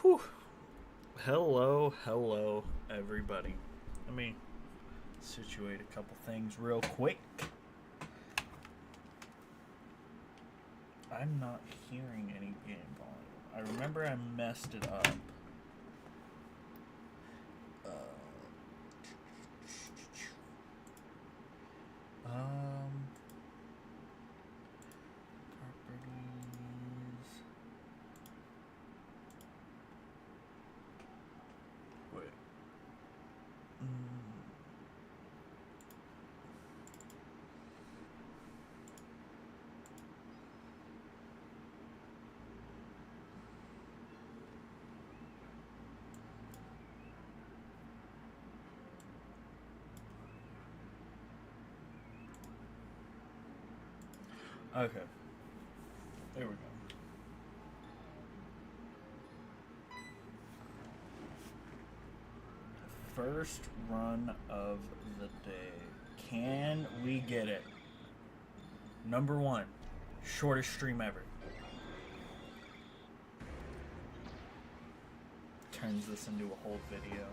Whew. Hello, everybody. Let me situate a couple things real quick. I'm not hearing any game volume. I remember I messed it up. Uh, um, properties. Wait. Okay. There we go. First run of the day. Can we get it? Number one. Shortest stream ever. Turns this into a whole video.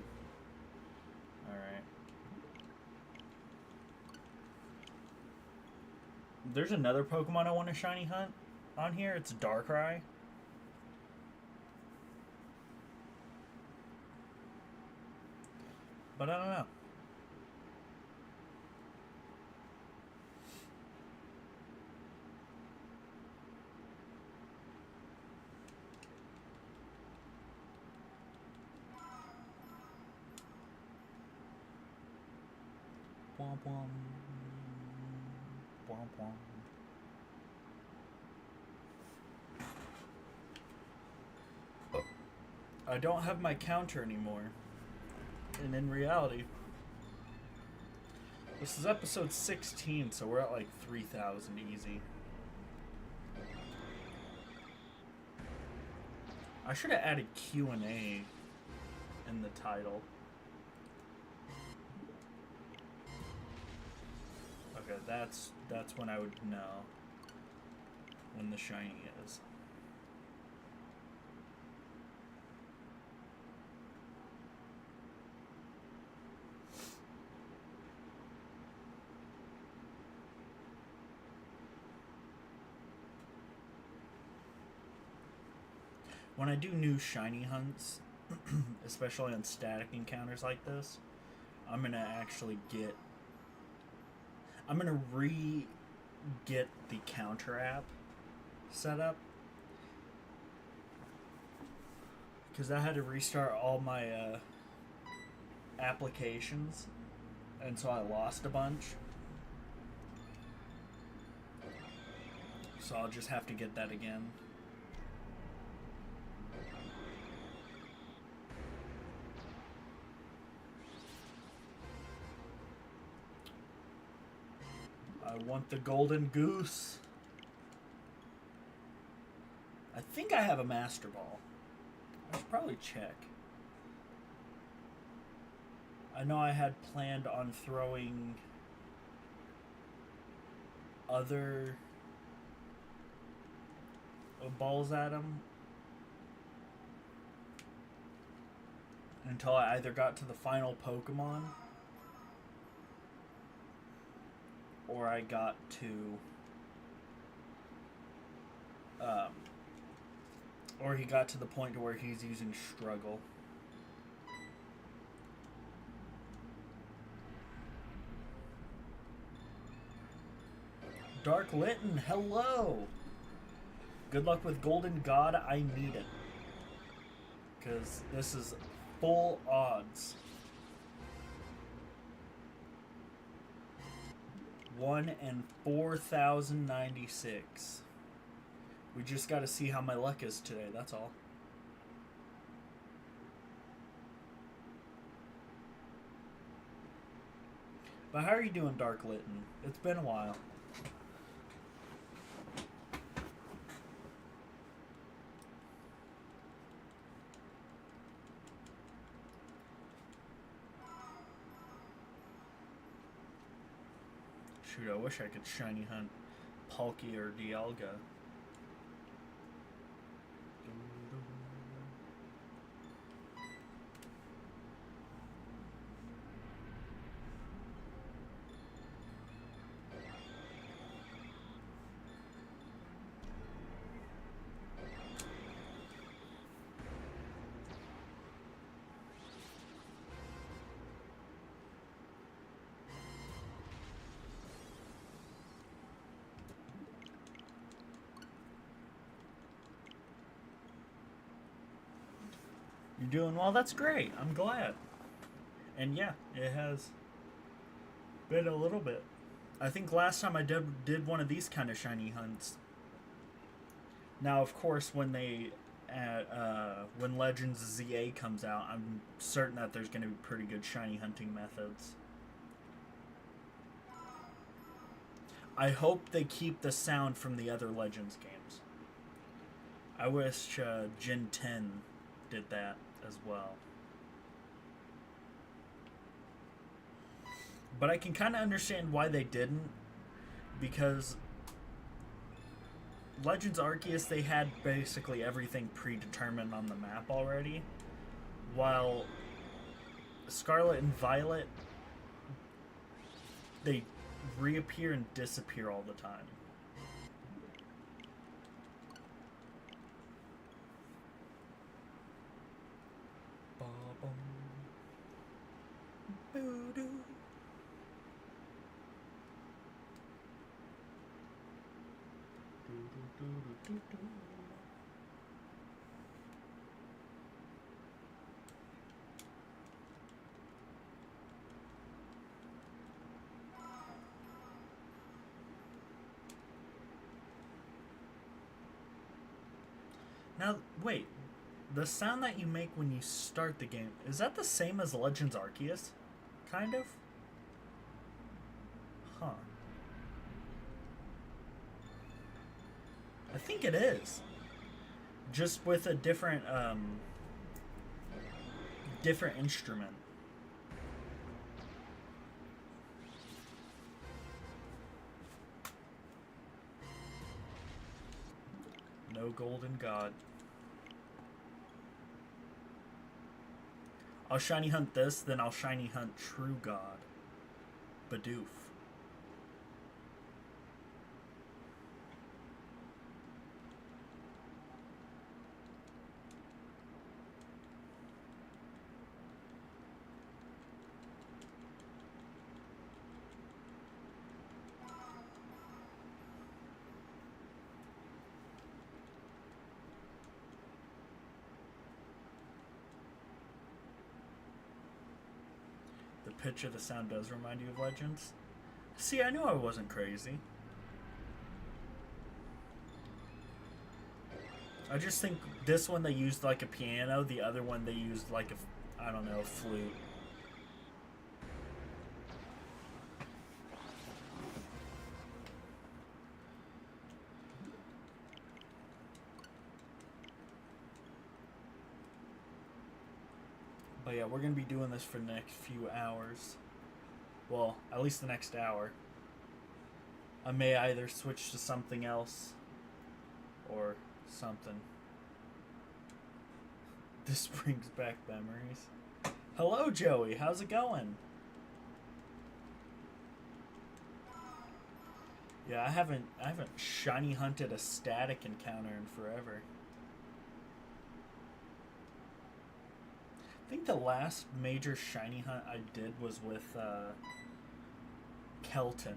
Alright. There's another Pokemon I want to shiny hunt on here. It's Darkrai. But I don't know. Womp womp. Womp womp. I don't have my counter anymore. And in reality, this is episode 16, so we're at like 3,000 easy. I should have added Q&A in the title. Okay, that's when I would know when the shiny is. When I do new shiny hunts, especially on static encounters like this, I'm gonna actually get... I'm gonna get the counter app set up. Because I had to restart all my applications, and so I lost a bunch. So I'll just have to get that again. I want the golden goose. I think I have a master ball. I should probably check. I know I had planned on throwing other balls at him until I either got to the final Pokemon or I got to or he got to the point to where he's using Struggle. Dark Litten, hello! Good luck with Golden God, I need it. Because this is full odds. 1 in 4,096. We just got to see how my luck is today, that's all. But how are you doing, Dark Litten? It's been a while. Shoot, I wish I could shiny hunt Palkia or Dialga. You're doing well. That's great. I'm glad. And yeah, it has been a little bit. I think last time I did one of these kind of shiny hunts. Now, of course, when when Legends ZA comes out, I'm certain that there's going to be pretty good shiny hunting methods. I hope they keep the sound from the other Legends games. I wish Gen 10 did that as well. But I can kind of understand why they didn't, because Legends Arceus, they had basically everything predetermined on the map already, while Scarlet and Violet, they reappear and disappear all the time. Now, wait. The sound that you make when you start the game, is that the same as Legends Arceus? Kind of? Huh. I think it is. Just with a different instrument. No golden god. I'll shiny hunt this, then I'll shiny hunt True God. Bidoof. The pitch of the sound does remind you of Legends. See, I knew I wasn't crazy. I just think this one they used like a piano, the other one they used like a, I don't know, a flute. But yeah, we're going to be doing this for the next few hours. Well, at least the next hour. I may either switch to something else or something. This brings back memories. Hello, Joey. How's it going? Yeah, I haven't shiny hunted a static encounter in forever. I think the last major shiny hunt I did was with Kelton.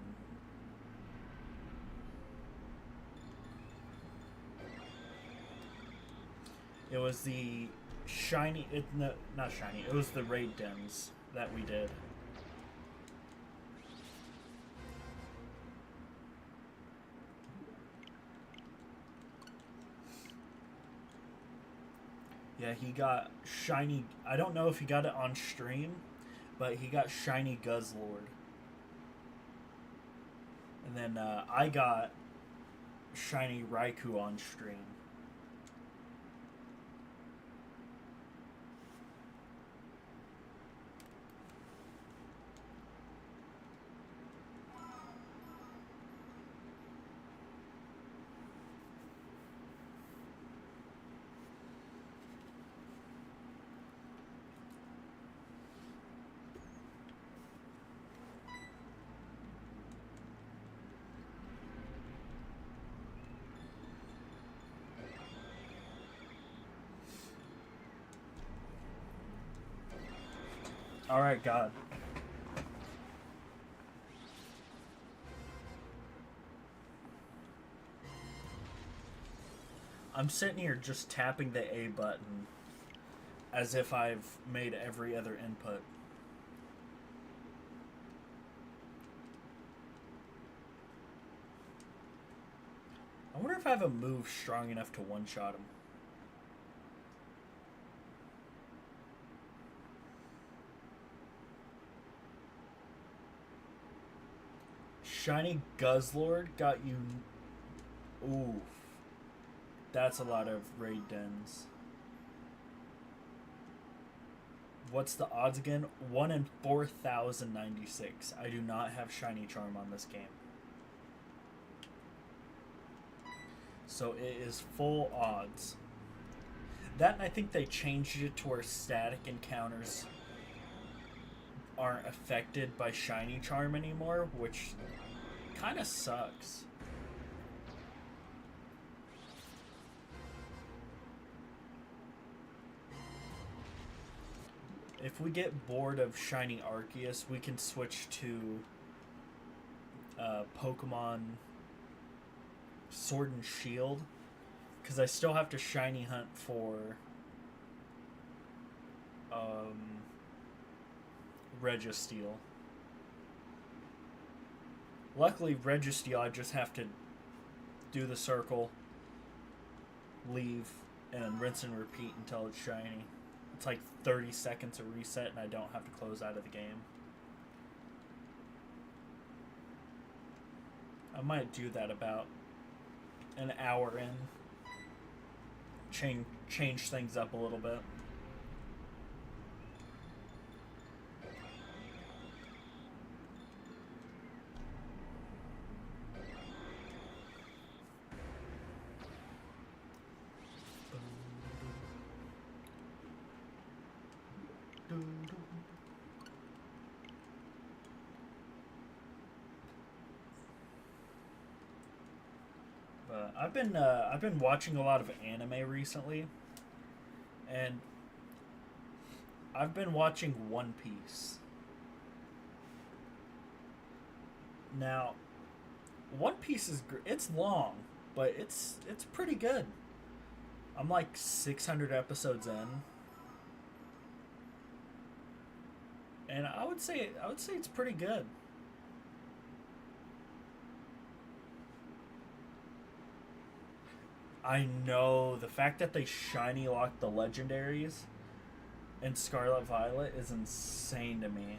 It was the shiny, no, not shiny, it was the raid dens that we did. Yeah, he got shiny. I don't know if he got it on stream, but he got shiny Guzzlord. And then I got shiny Raikou on stream. Alright, God. I'm sitting here just tapping the A button as if I've made every other input. I wonder if I have a move strong enough to one-shot him. Shiny Guzzlord got you... Oof. That's a lot of raid dens. What's the odds again? 1 in 4,096. I do not have Shiny Charm on this game. So it is full odds. That, and I think they changed it to where static encounters aren't affected by Shiny Charm anymore, which kind of sucks. If we get bored of Shiny Arceus, we can switch to Pokemon Sword and Shield, because I still have to Shiny hunt for Registeel. Luckily, Registeel, I just have to do the circle, leave, and rinse and repeat until it's shiny. It's like 30 seconds of reset, and I don't have to close out of the game. I might do that about an hour in. Change things up a little bit. I've been watching a lot of anime recently, and I've been watching One Piece. Now, One Piece is it's long, but it's pretty good. I'm like 600 episodes in, and I would say it's pretty good. I know, the fact that they shiny locked the legendaries in Scarlet Violet is insane to me.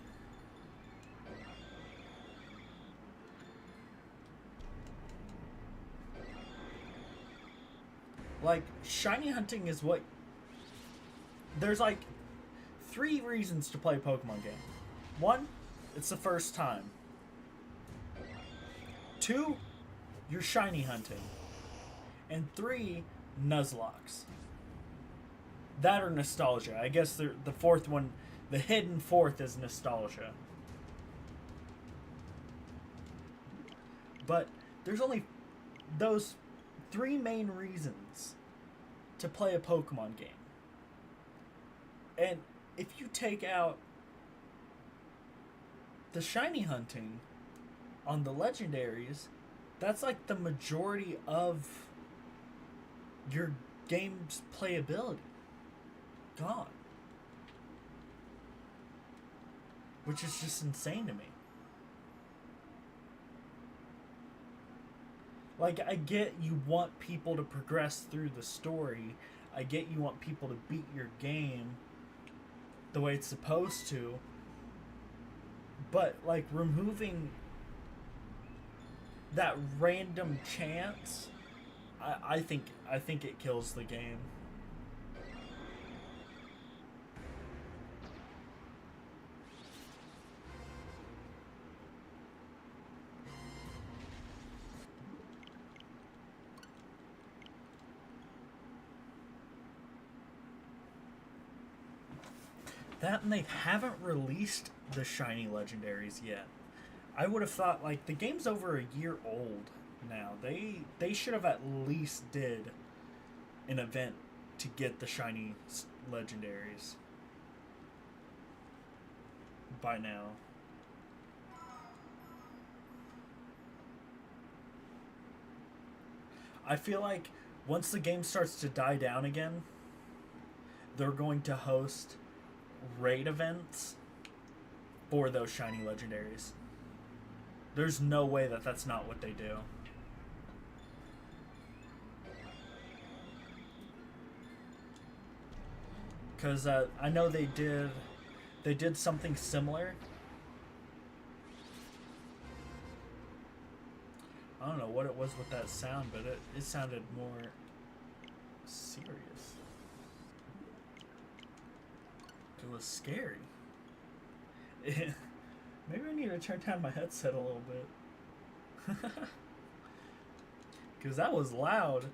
Like, shiny hunting is what... There's like 3 reasons to play a Pokemon game. 1, it's the first time. 2, you're shiny hunting. And 3, Nuzlocks. That or nostalgia. I guess the 4th one, the hidden 4th is nostalgia. But there's only those 3 main reasons to play a Pokemon game. And if you take out the shiny hunting on the legendaries, that's like the majority of your game's playability gone, which is just insane to me. Like, I get you want people to progress through the story, I get you want people to beat your game the way it's supposed to, but like removing that random chance, I think it kills the game. That, and they haven't released the shiny legendaries yet. I would have thought, like, the game's over a year old now. They should have at least did an event to get the shiny legendaries by now. I feel like once the game starts to die down again, they're going to host raid events for those shiny legendaries. There's no way that that's not what they do. Because I know they did something similar. I don't know what it was with that sound, but it sounded more serious. It was scary. Maybe I need to turn down my headset a little bit. Because that was loud.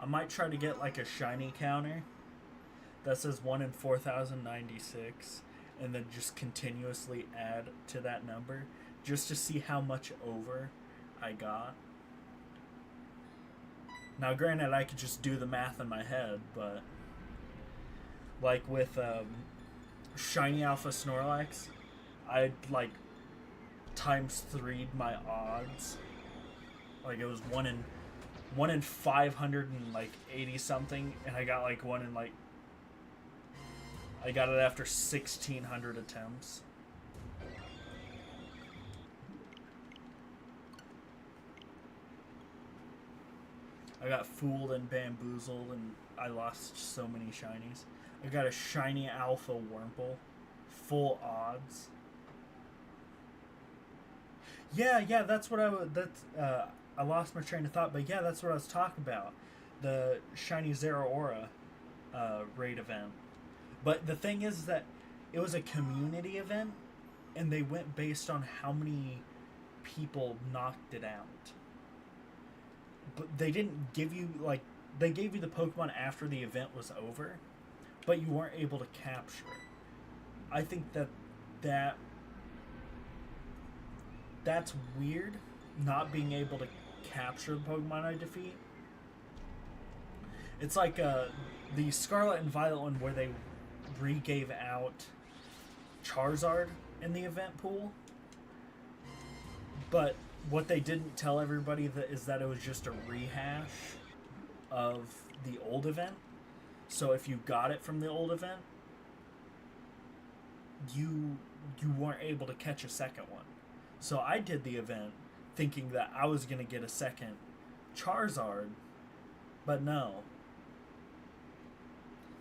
I might try to get like a shiny counter that says 1 in 4,096 and then just continuously add to that number just to see how much over I got. Now granted, I could just do the math in my head, but like with shiny alpha Snorlax, I'd like times 3'd my odds. Like it was 1 in 580 something, and I got like 1 in like, I got it after 1,600 attempts. I got fooled and bamboozled, and I lost so many shinies. I got a shiny alpha Wurmple, full odds. Yeah, that's what I was. I lost my train of thought, but yeah, that's what I was talking about. The shiny Zeraora raid event. But the thing is that it was a community event, and they went based on how many people knocked it out. But they didn't give you, like, they gave you the Pokemon after the event was over, but you weren't able to capture it. I think that's weird, not being able to capture the Pokemon I defeat. It's like the Scarlet and Violet one where they re-gave out Charizard in the event pool. But what they didn't tell everybody is that it was just a rehash of the old event. So if you got it from the old event, you weren't able to catch a second one. So I did the event thinking that I was going to get a second Charizard, but no.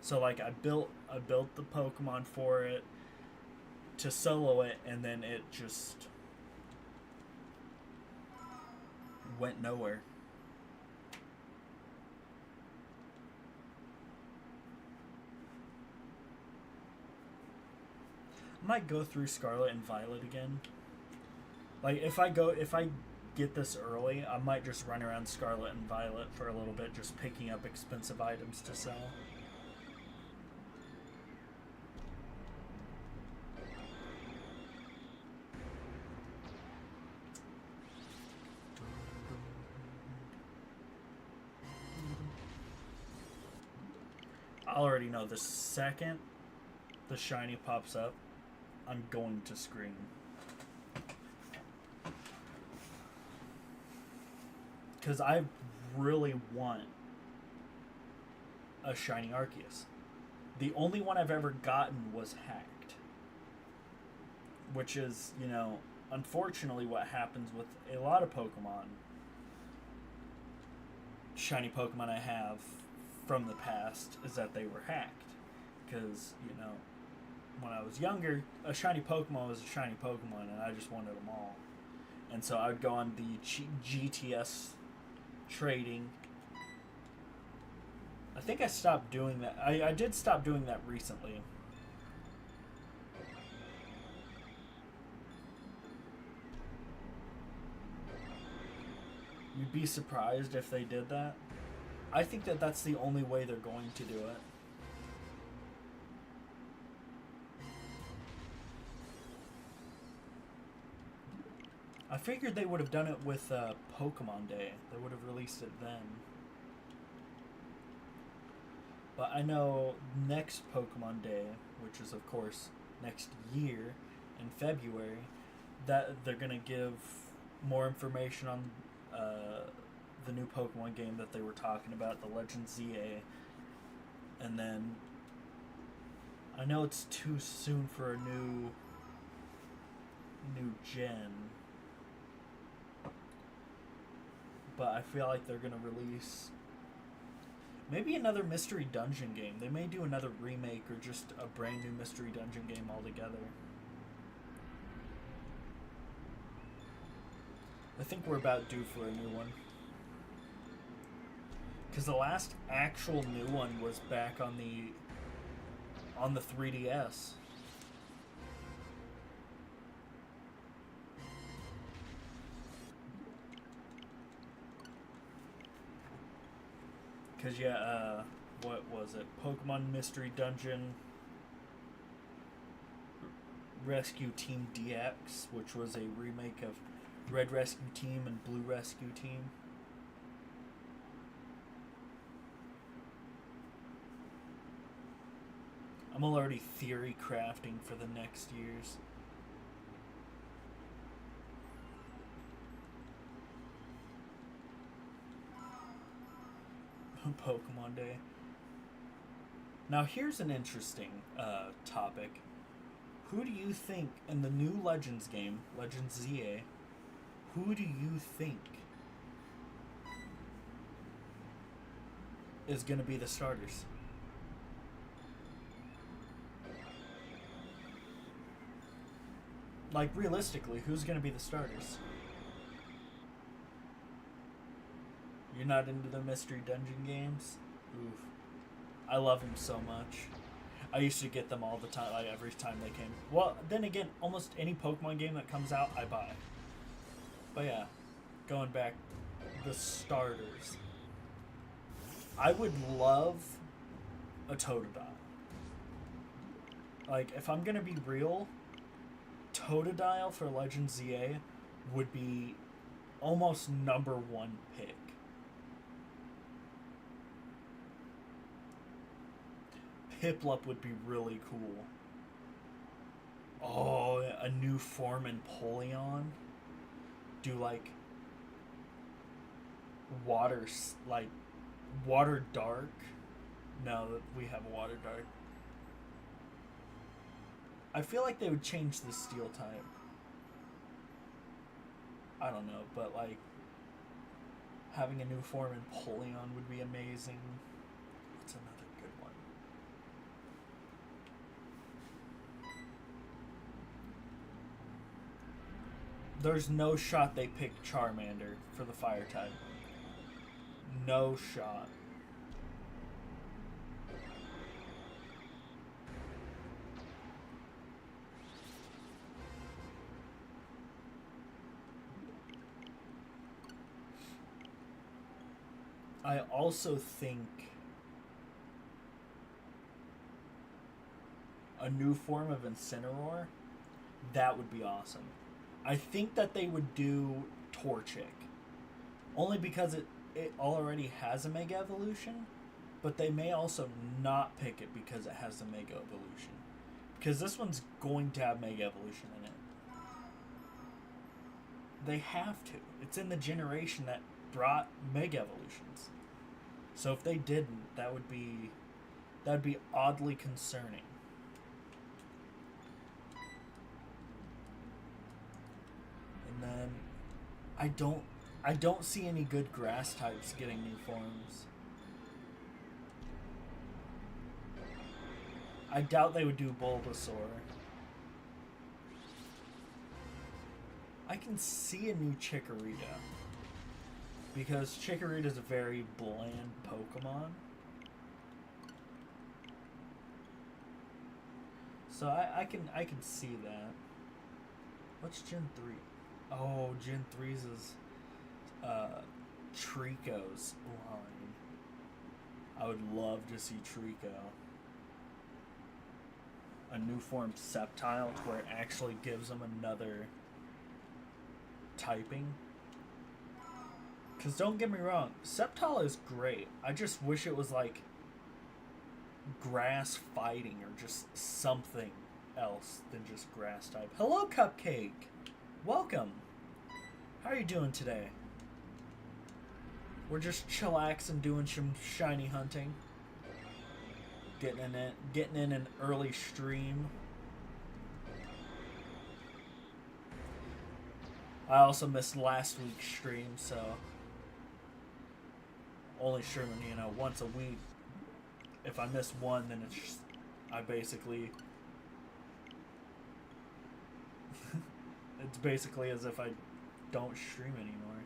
So like I built the Pokemon for it to solo it, and then it just went nowhere. I might go through Scarlet and Violet again. Like if I get this early, I might just run around Scarlet and Violet for a little bit, just picking up expensive items to sell. I already know the second the shiny pops up, I'm going to scream. Because I really want a shiny Arceus. The only one I've ever gotten was hacked. Which is, you know, unfortunately what happens with a lot of Pokemon. Shiny Pokemon I have from the past is that they were hacked. Because, you know, when I was younger, a shiny Pokemon was a shiny Pokemon, and I just wanted them all. And so I would go on the GTS trading. I think I stopped doing that. I did stop doing that recently. You'd be surprised if they did that. I think that that's the only way they're going to do it. I figured they would have done it with Pokemon Day. They would have released it then. But I know next Pokemon Day, which is of course next year in February, that they're gonna give more information on the new Pokemon game that they were talking about, the Legend ZA, and then I know it's too soon for a new gen, but I feel like they're gonna release maybe another mystery dungeon game. They may do another remake or just a brand new mystery dungeon game altogether. I think we're about due for a new one. Because the last actual new one was back on the 3DS. Because, yeah, what was it? Pokemon Mystery Dungeon Rescue Team DX, which was a remake of Red Rescue Team and Blue Rescue Team. I'm already theory crafting for the next years. Pokemon Day. Now here's an interesting topic. Who do you think in the new Legends game, Legends ZA, who do you think is going to be the starters? Like, realistically, who's going to be the starters? You're not into the Mystery Dungeon games? Oof. I love them so much. I used to get them all the time, like every time they came. Well, then again, almost any Pokemon game that comes out, I buy. But yeah, going back, the starters. I would love a Totodile. Like, if I'm gonna be real, Totodile for Legend ZA would be almost number one pick. Piplup would be really cool. Oh, a new form in Polion. Do like water dark. No, we have water dark. I feel like they would change the steel type. I don't know, but like having a new form in Polion would be amazing. What's another good one? There's no shot they pick Charmander for the fire type. No shot. I also think a new form of Incineroar, that would be awesome. I think that they would do Torchic. Only because it already has a Mega Evolution, but they may also not pick it because it has a Mega Evolution. Because this one's going to have Mega Evolution in it. They have to. It's in the generation that brought Mega Evolutions. So if they didn't, that would be oddly concerning. And then I don't see any good grass types getting new forms. I doubt they would do Bulbasaur. I can see a new Chikorita. Because Chikorita is a very bland Pokemon. So I can see that. What's Gen 3? Oh, Gen 3's is Trico's line. I would love to see Trico. A new form Sceptile to where it actually gives them another typing. Because don't get me wrong, Sceptile is great. I just wish it was like grass fighting or just something else than just grass type. Hello, Cupcake. Welcome. How are you doing today? We're just chillaxing, doing some shiny hunting. Getting in an early stream. I also missed last week's stream, so only streaming, once a week. If I miss one, then it's just, I basically it's basically as if I don't stream anymore.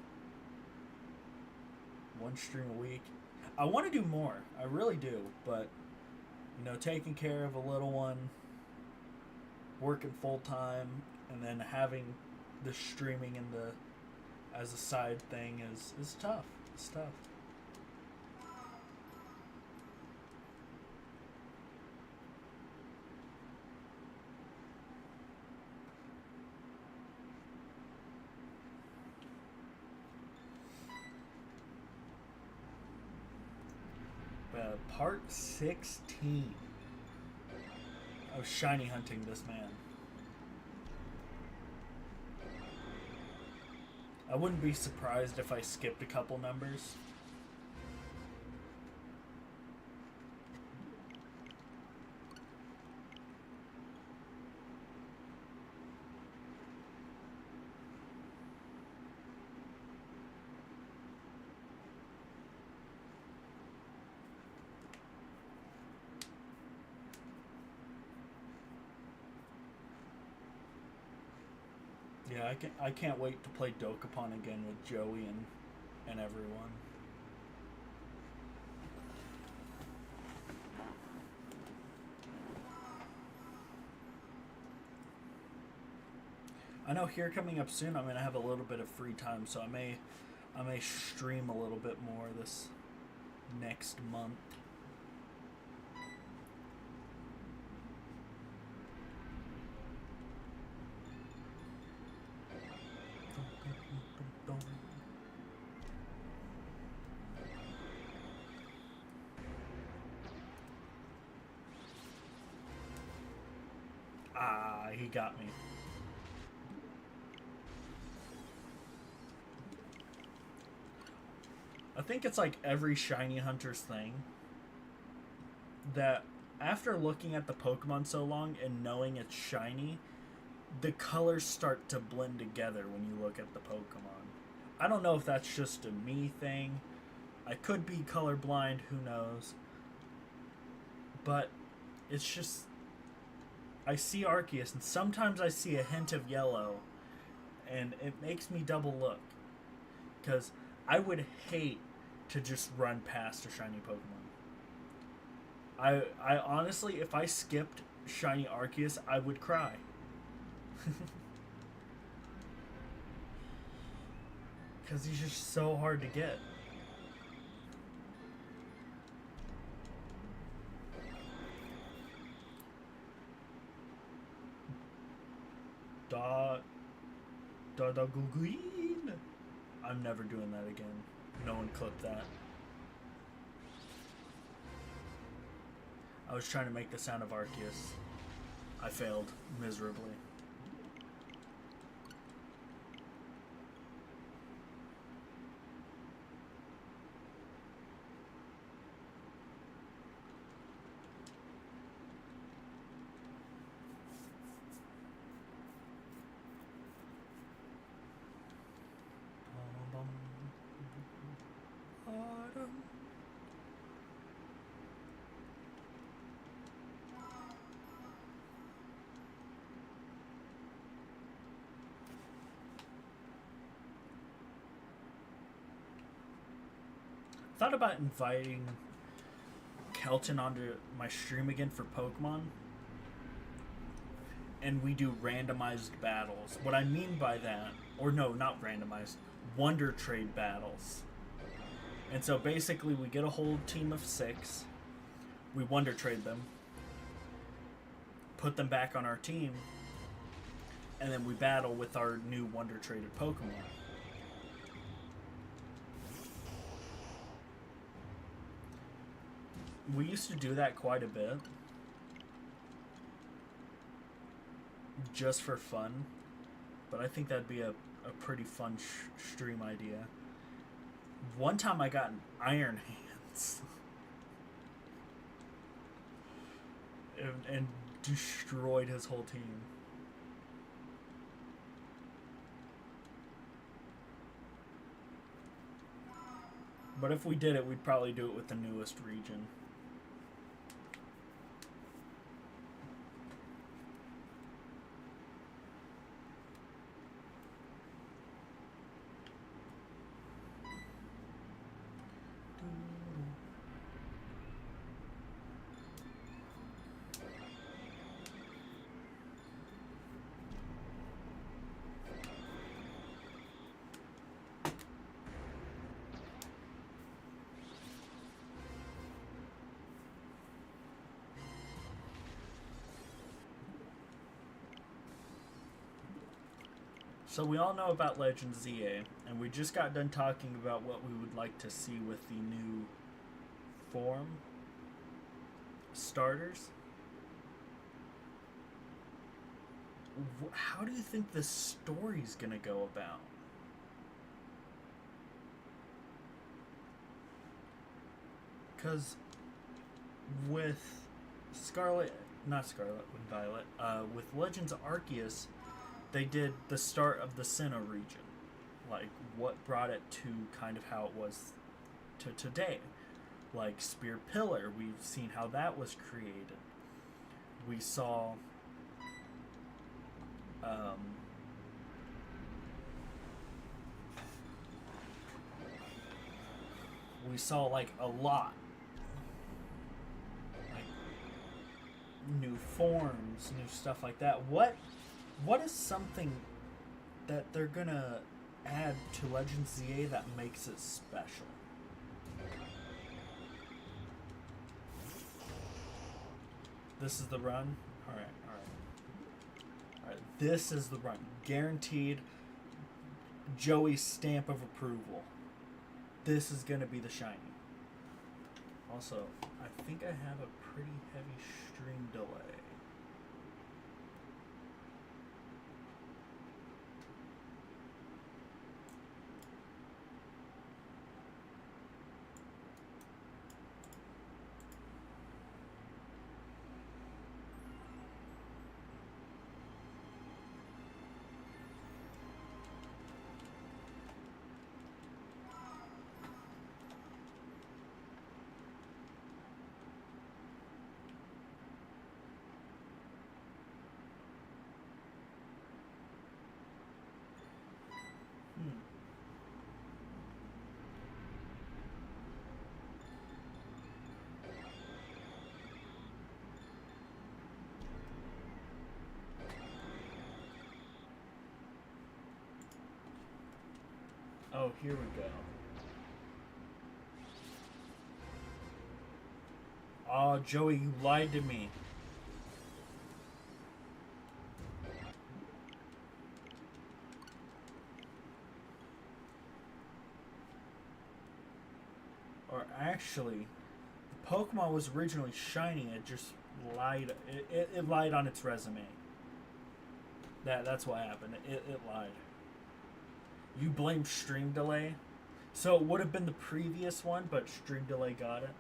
One stream a week. I want to do more. I really do, but taking care of a little one, working full time, and then having the streaming in the as a side thing is tough. It's tough. Part 16 of shiny hunting this man. I wouldn't be surprised if I skipped a couple numbers. Yeah, I can't wait to play Dokapon again with Joey and everyone. I know here coming up soon I'm gonna have a little bit of free time, so I may stream a little bit more this next month. He got me. I think it's like every shiny hunter's thing that after looking at the Pokemon so long and knowing it's shiny, the colors start to blend together when you look at the Pokemon. I don't know if that's just a me thing. I could be colorblind, who knows. But it's just, I see Arceus and sometimes I see a hint of yellow and it makes me double look. Because I would hate to just run past a shiny Pokemon. I honestly, if I skipped shiny Arceus, I would cry. Because he's just so hard to get. Da Guguin. I'm never doing that again. No one clipped that. I was trying to make the sound of Arceus. I failed miserably. Thought about inviting Kelton onto my stream again for Pokemon, and we do randomized battles. What I mean by that, or no, not randomized, Wonder Trade battles. And so basically we get a whole team of 6, we Wonder Trade them, put them back on our team, and then we battle with our new Wonder Traded Pokemon. We used to do that quite a bit, just for fun. But I think that'd be a pretty fun stream idea. One time I got an Iron Hands and destroyed his whole team. But if we did it, we'd probably do it with the newest region. So we all know about Legends ZA, and we just got done talking about what we would like to see with the new form starters. How do you think the story's gonna go about? Because with not Scarlet, with Violet, with Legends Arceus, they did the start of the Sinnoh region, like what brought it to kind of how it was to today. Like Spear Pillar, we've seen how that was created. We saw like a lot, like new forms, new stuff like that. What is something that they're gonna add to Legends ZA that makes it special? This is the run? Alright. This is the run. Guaranteed Joey's stamp of approval. This is gonna be the shiny. Also, I think I have a pretty heavy stream delay. Oh, here we go. Oh, Joey, you lied to me. Or actually, the Pokemon was originally shiny. It just lied. It lied on its resume. That's what happened. It lied. You blame stream delay. So it would have been the previous one, but stream delay got it.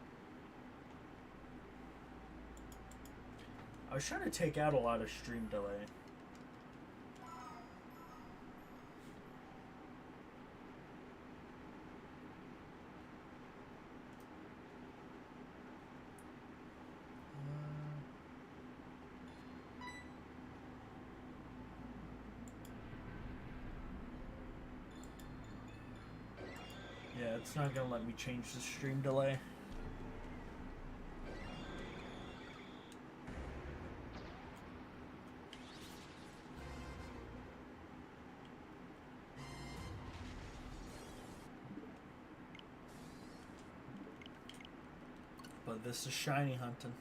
I was trying to take out a lot of stream delay. Yeah, it's not gonna let me change the stream delay. But this is shiny hunting.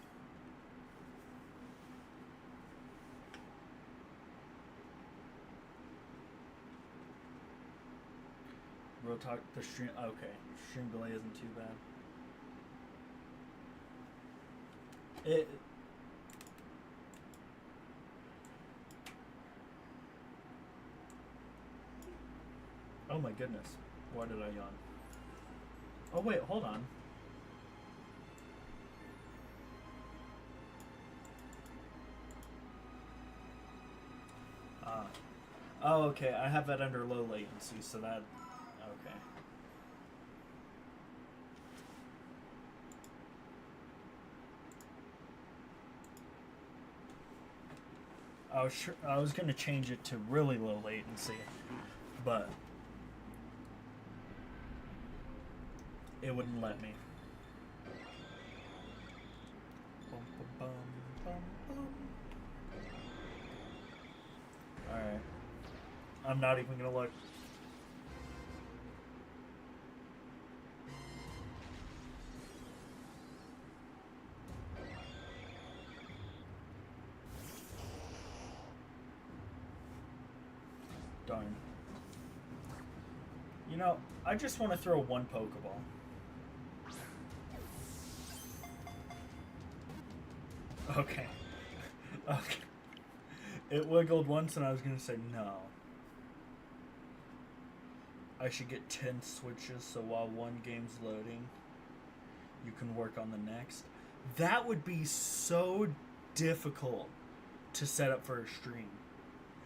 Real talk, the stream, okay, stream delay isn't too bad. It. Oh my goodness. Why did I yawn? Oh wait, hold on. Oh, okay. I have that under low latency, so that... Okay. I was going to change it to really low latency, but it wouldn't let me. Bum, bum, bum, bum, bum. Alright. I'm not even going to look. Darn. You know, I just want to throw one Pokeball. Okay. Okay. It wiggled once and I was going to say no. I should get 10 switches so while one game's loading, you can work on the next. That would be so difficult to set up for a stream.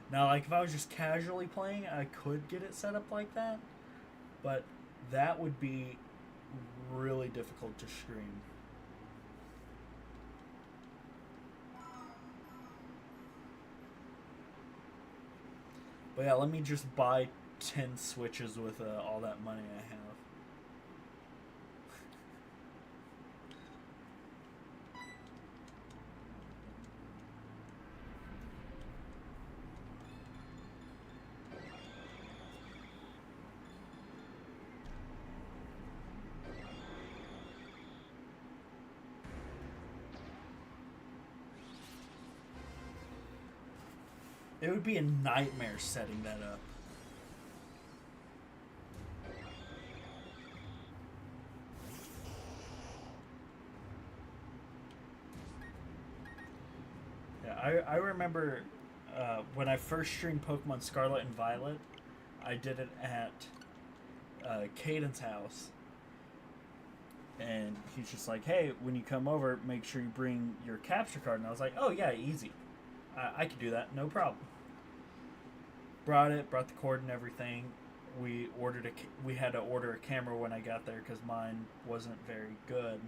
Now, like, if I was just casually playing, I could get it set up like that. But that would be really difficult to stream. But yeah, let me just buy 10 switches with all that money I have. It would be a nightmare setting that up. Yeah, I remember when I first streamed Pokemon Scarlet and Violet, I did it at Caden's house. And he's just like, hey, when you come over, make sure you bring your capture card. And I was like, oh yeah, easy. I could do that, no problem. Brought the cord and everything. We had to order a camera when I got there because mine wasn't very good.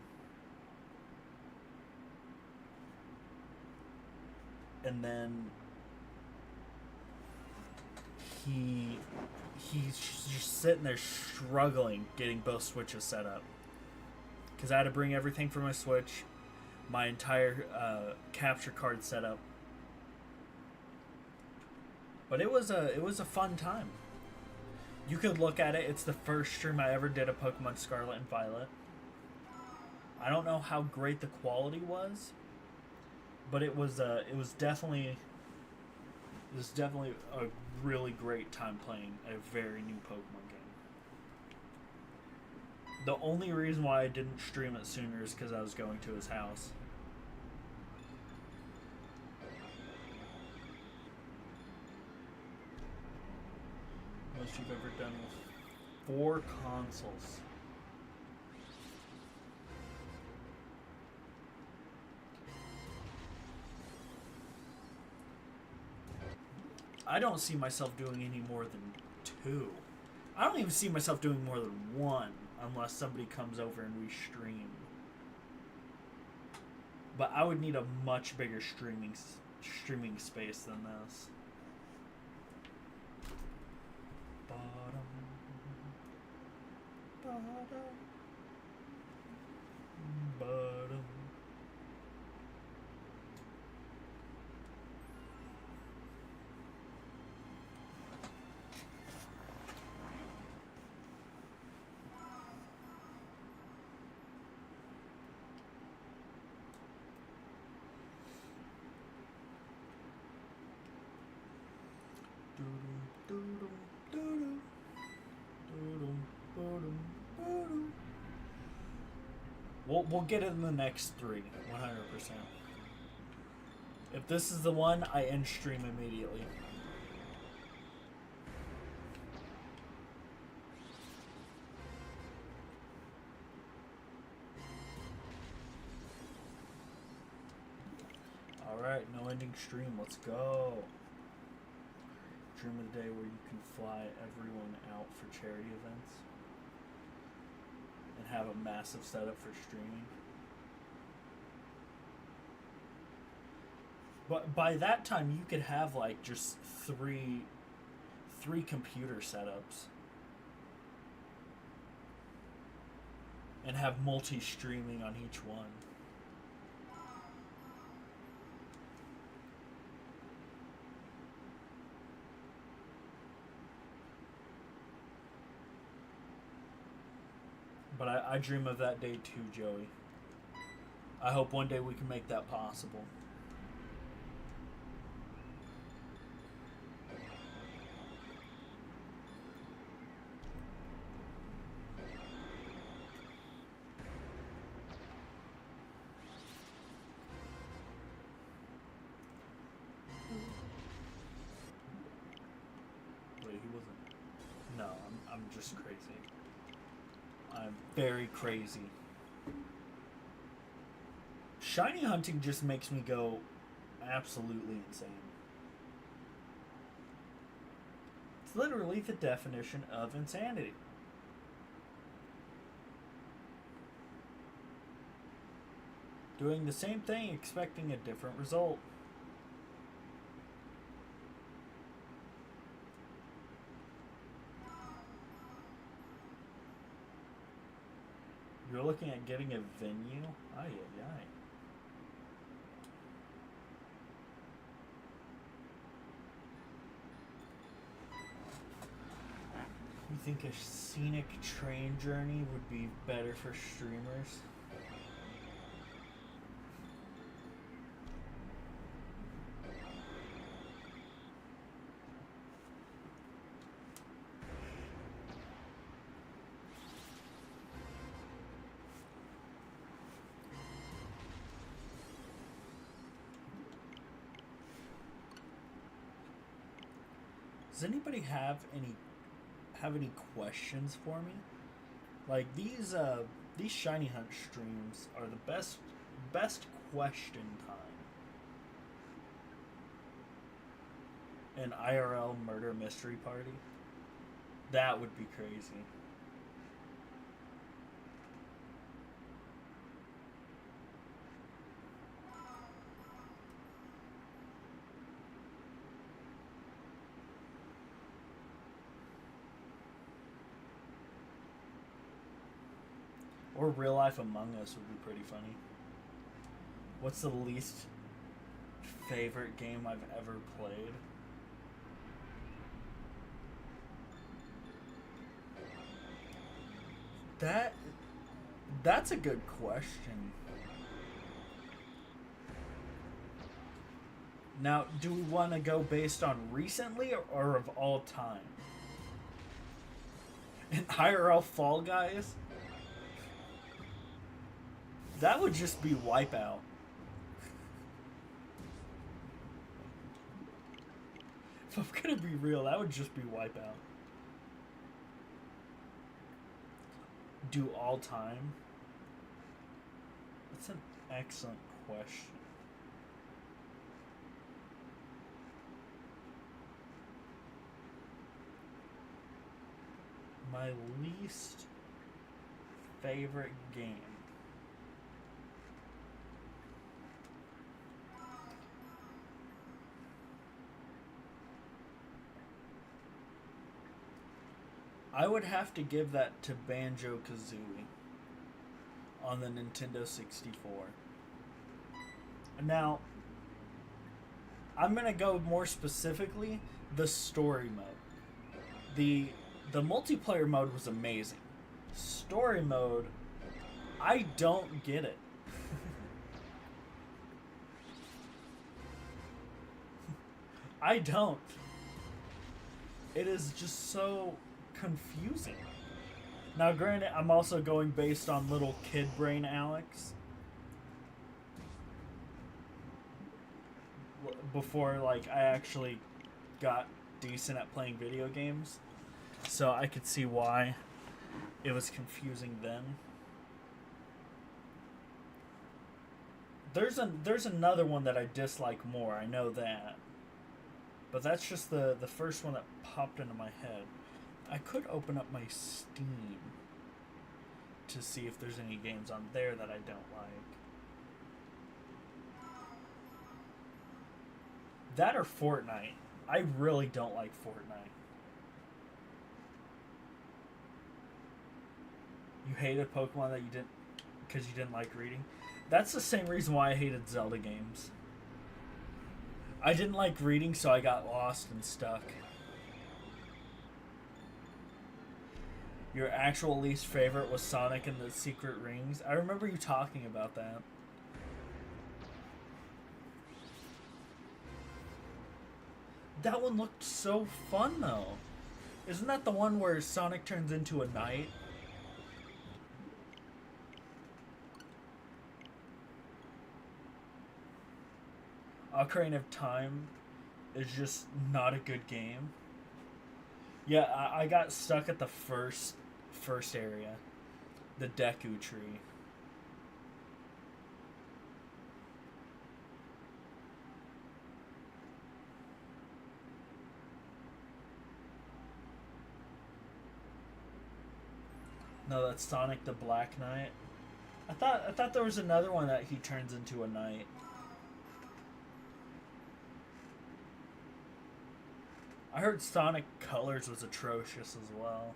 And then he's just sitting there struggling getting both switches set up because I had to bring everything for my Switch, my entire capture card set up. But it was a fun time. You could look at it. It's the first stream I ever did of Pokemon Scarlet and Violet. I don't know how great the quality was, but it was definitely a really great time playing a very new Pokemon game. The only reason why I didn't stream it sooner is because I was going to his house. Most you've ever done with 4 consoles. I don't see myself doing any more than 2. I don't even see myself doing more than 1 unless somebody comes over and we stream. But I would need a much bigger streaming space than this. Bottom. We'll get it in the next 3, 100%. If this is the one, I end stream immediately. Alright, no ending stream. Let's go. Dream of the day where you can fly everyone out for charity events and have a massive setup for streaming. But by that time, you could have like just three computer setups and have multi-streaming on each one. But I dream of that day too, Joey. I hope one day we can make that possible. Wait, he wasn't. No, I'm just crazy. I'm very crazy. Shiny hunting just makes me go absolutely insane. It's literally the definition of insanity. Doing the same thing, expecting a different result. You're looking at getting a venue? Aye, aye, aye. You think a scenic train journey would be better for streamers? Does anybody have any questions for me? Like these shiny hunt streams are the best question time. An IRL murder mystery party? That would be crazy. Or real life Among Us would be pretty funny. What's the least favorite game I've ever played? That's a good question. Now, do we want to go based on recently or of all time? An IRL Fall Guys? That would just be Wipeout. If I'm gonna be real, that would just be Wipeout. Do all time? That's an excellent question. My least favorite game. I would have to give that to Banjo-Kazooie on the Nintendo 64. Now, I'm going to go more specifically, the story mode. The multiplayer mode was amazing. Story mode, I don't get it. I don't. It is just so confusing. Now, granted, I'm also going based on little kid brain Alex. Before, like, I actually got decent at playing video games. So I could see why it was confusing then. There's another one that I dislike more, I know that. But that's just the first one that popped into my head. I could open up my Steam to see if there's any games on there that I don't like. That or Fortnite. I really don't like Fortnite. You hated Pokemon that you didn't because you didn't like reading. That's the same reason why I hated Zelda games. I didn't like reading, so I got lost and stuck. Your actual least favorite was Sonic and the Secret Rings. I remember you talking about that. That one looked so fun, though. Isn't that the one where Sonic turns into a knight? Ocarina of Time is just not a good game. Yeah, I got stuck at the first area. The Deku Tree. No, that's Sonic the Black Knight. I thought there was another one that he turns into a knight. I heard Sonic Colors was atrocious as well.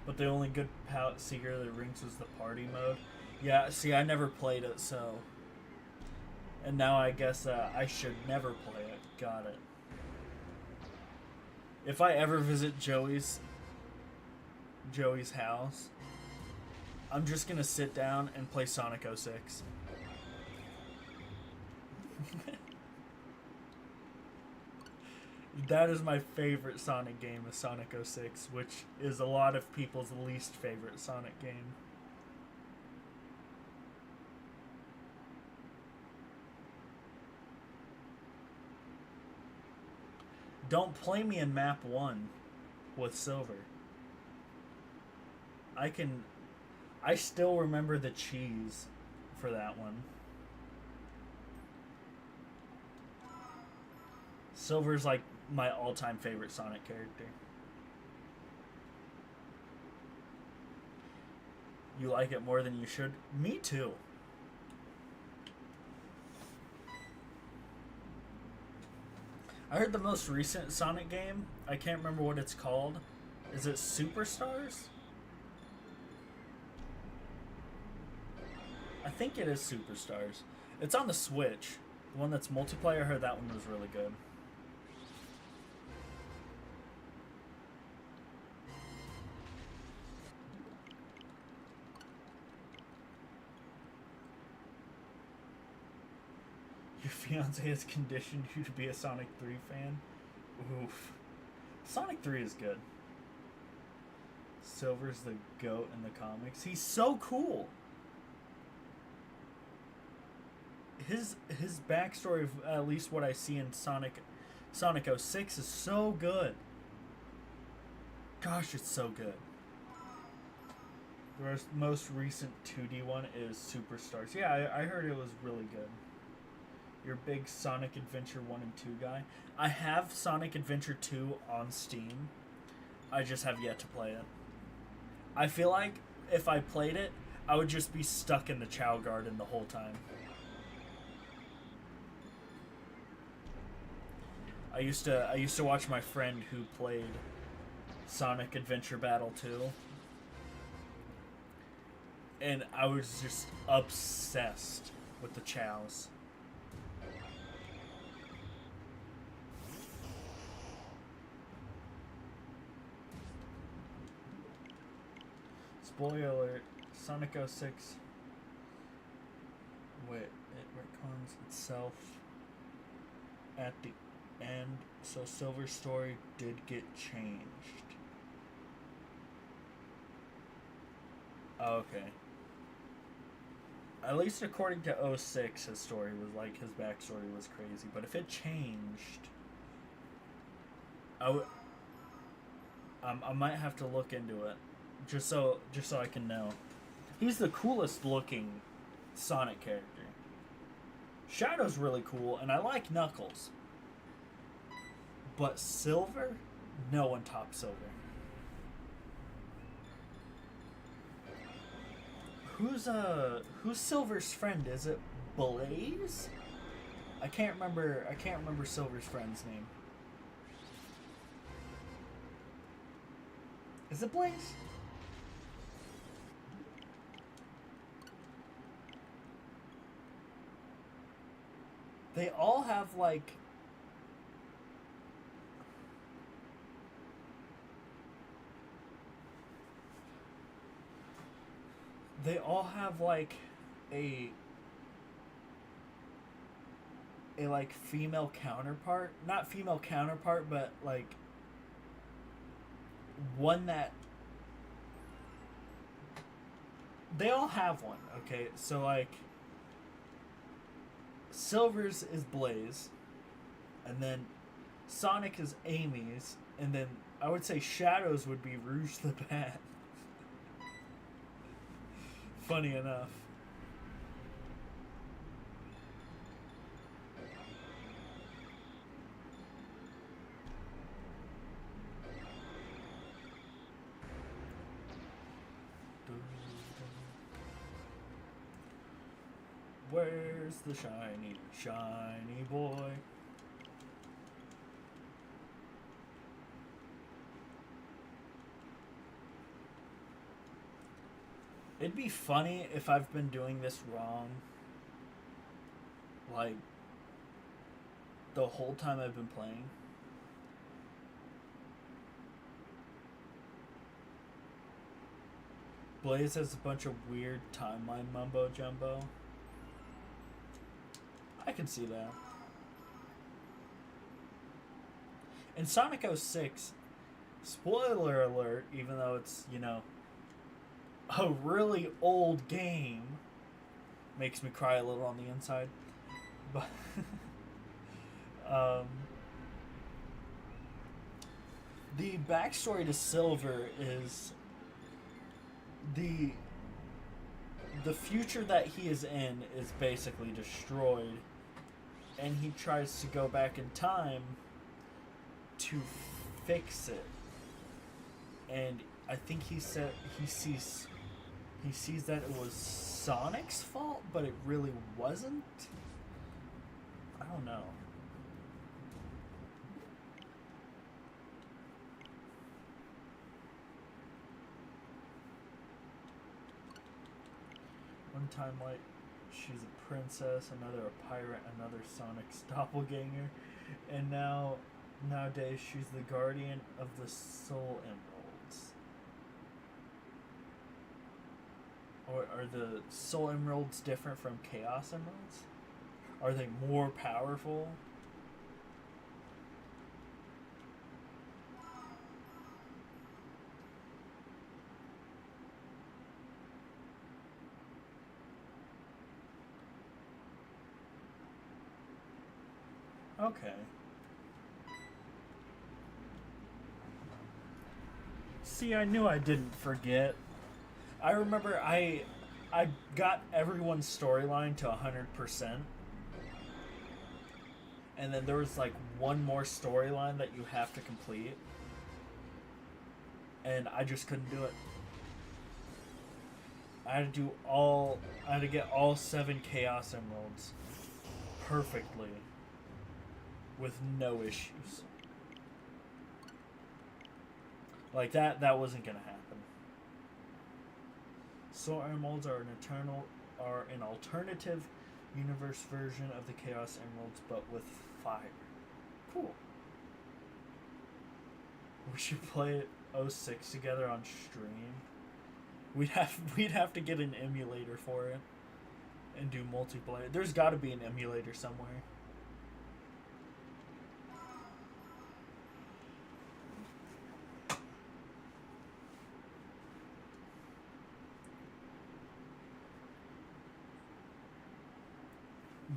But the only good Secret of the Rings was the party mode. Yeah, see, I never played it, so... And now I guess I should never play it. Got it. If I ever visit Joey's house, I'm just gonna sit down and play Sonic 06. That is my favorite Sonic game, is Sonic 06, which is a lot of people's least favorite Sonic game. Don't play me in map 1 with Silver. I still remember the cheese for that one. Silver's like my all-time favorite Sonic character. You like it more than you should? Me too. I heard the most recent Sonic game, I can't remember what it's called. Is it Superstars? I think it is Superstars. It's on the Switch. The one that's multiplayer, I heard that one was really good. Your fiance has conditioned you to be a Sonic 3 fan? Oof. Sonic 3 is good. Silver's the GOAT in the comics. He's so cool. His backstory, of at least what I see in Sonic 06, is so good. Gosh, it's so good. The most recent 2D one is Superstars. Yeah, I heard it was really good. You're a big Sonic Adventure 1 and 2 guy. I have Sonic Adventure 2 on Steam. I just have yet to play it. I feel like if I played it, I would just be stuck in the Chow Garden the whole time. I used to watch my friend who played Sonic Adventure Battle 2. And I was just obsessed with the Chows. Spoiler alert, Sonic 06. Wait, retcons itself at the end, so Silver's story did get changed. Okay. At least according to 06, his story was like, his backstory was crazy. But if it changed, I might have to look into it, just so I can know. He's the coolest looking Sonic character. Shadow's really cool, and I like Knuckles. But Silver, no one tops Silver. Who's Silver's friend? Is it Blaze? I can't remember Silver's friend's name. Is it Blaze? They all have like a like female counterpart, not female counterpart, but like one that they all have one. Okay, so like Silver's is Blaze, and then Sonic is Amy's, and then I would say Shadow's would be Rouge the Bat. Funny enough. Where's the shiny boy? It'd be funny if I've been doing this wrong, like, the whole time I've been playing. Blaze has a bunch of weird timeline mumbo jumbo. I can see that. In Sonic 06, spoiler alert, even though it's, you know, a really old game, makes me cry a little on the inside, but the backstory to Silver is the future that he is in is basically destroyed, and he tries to go back in time to fix it. And I think he said he sees that it was Sonic's fault, but it really wasn't. I don't know. One time, like, she's a princess, another a pirate, another Sonic's doppelganger, and nowadays she's the guardian of the Soul Emeralds. Or are the Soul Emeralds different from Chaos Emeralds? Are they more powerful? Okay. See, I knew I didn't forget. I remember I got everyone's storyline to 100%. And then there was like one more storyline that you have to complete. And I just couldn't do it. I had to get all 7 Chaos Emeralds perfectly with no issues. Like that wasn't gonna happen. Soul Emeralds are an alternative universe version of the Chaos Emeralds, but with fire. Cool. We should play 06 together on stream. We'd have to get an emulator for it and do multiplayer. There's got to be an emulator somewhere.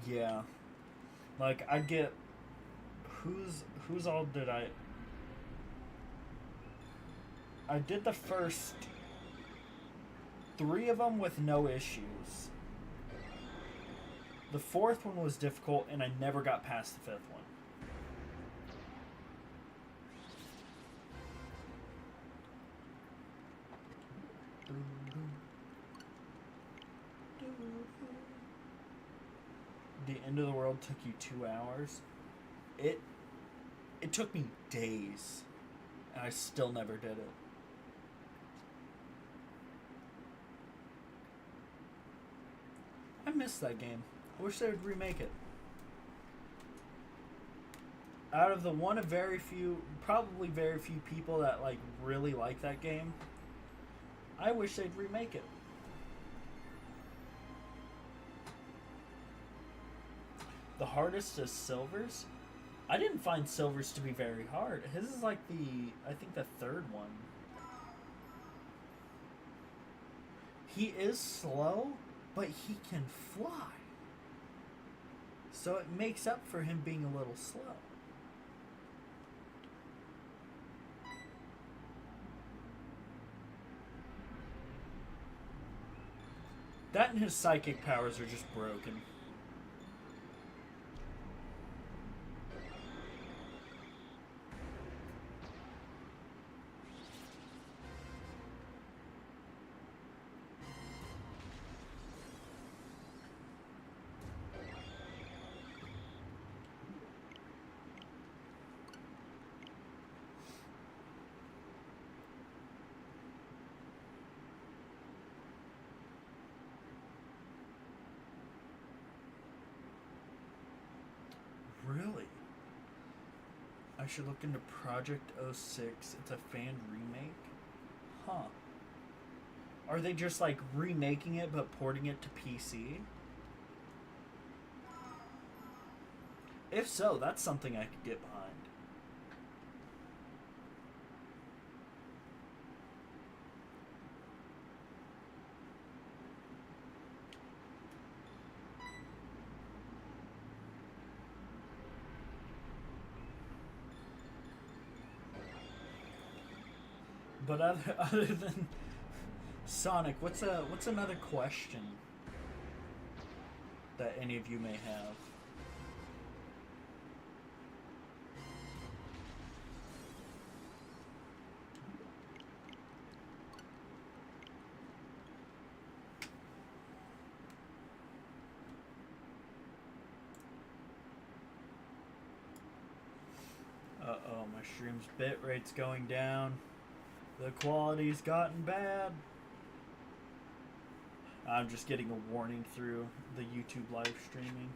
Yeah. Like, I get... Who's all did I did the first 3 of them with no issues. The 4th one was difficult, and I never got past the 5th one. The end of the world took you 2 hours. It took me days, and I still never did it. I miss that game. I wish they would remake it. Out of the one of very few, probably very few people that like really like that game, I wish they'd remake it. The hardest is Silver's. I didn't find Silver's to be very hard. His is like I think the 3rd one. He is slow, but he can fly. So it makes up for him being a little slow. That and his psychic powers are just broken. Really? I should look into Project 06. It's a fan remake? Huh. Are they just like remaking it but porting it to PC? If so, that's something I could get behind. But other than Sonic, what's another question that any of you may have? Uh-oh, my stream's bitrate's going down. The quality's gotten bad. I'm just getting a warning through the YouTube live streaming.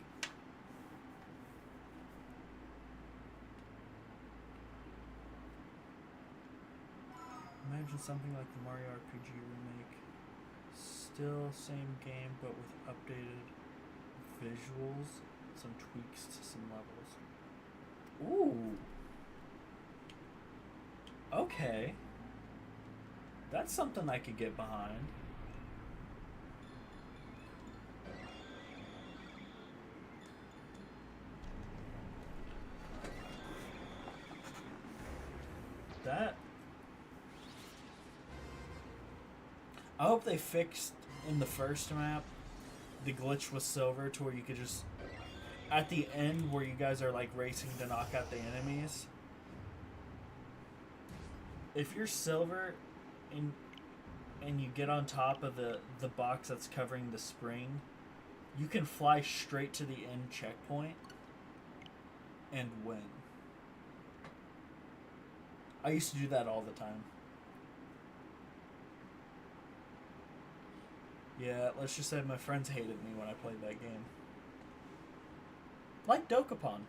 Imagine something like the Mario RPG remake. Still same game, but with updated visuals, some tweaks to some levels. Ooh. Okay. That's something I could get behind. That... I hope they fixed in the first map the glitch with Silver to where you could just... At the end where you guys are like racing to knock out the enemies. If you're Silver... and you get on top of the box that's covering the spring, you can fly straight to the end checkpoint and win. I used to do that all the time. Yeah, let's just say my friends hated me when I played that game. Like Dokapon.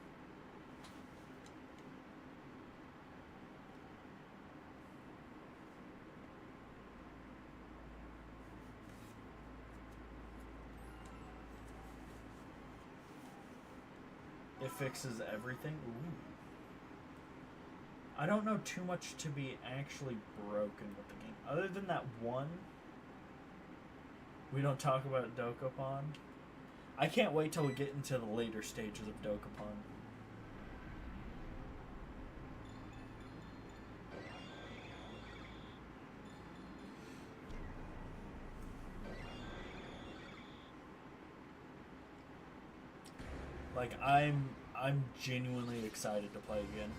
It fixes everything. Ooh. I don't know too much to be actually broken with the game. Other than that one, we don't talk about Dokapon. I can't wait till we get into the later stages of Dokapon. Like I'm genuinely excited to play again.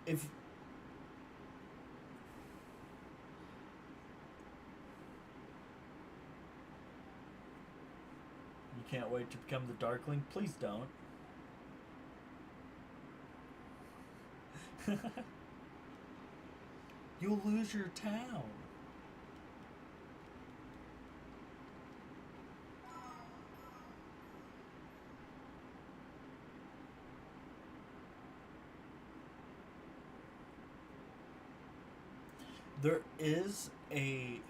If you can't wait to become the Darkling, please don't. You'll lose your town. There is a...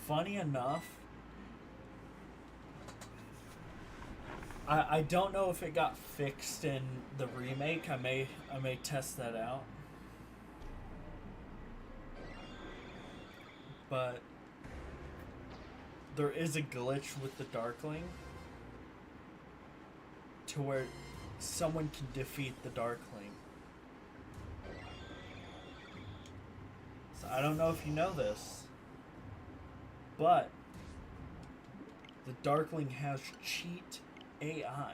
Funny enough, I don't know if it got fixed in the remake. I may test that out. But there is a glitch with the Darkling to where someone can defeat the Darkling. So I don't know if you know this, but the Darkling has cheat AI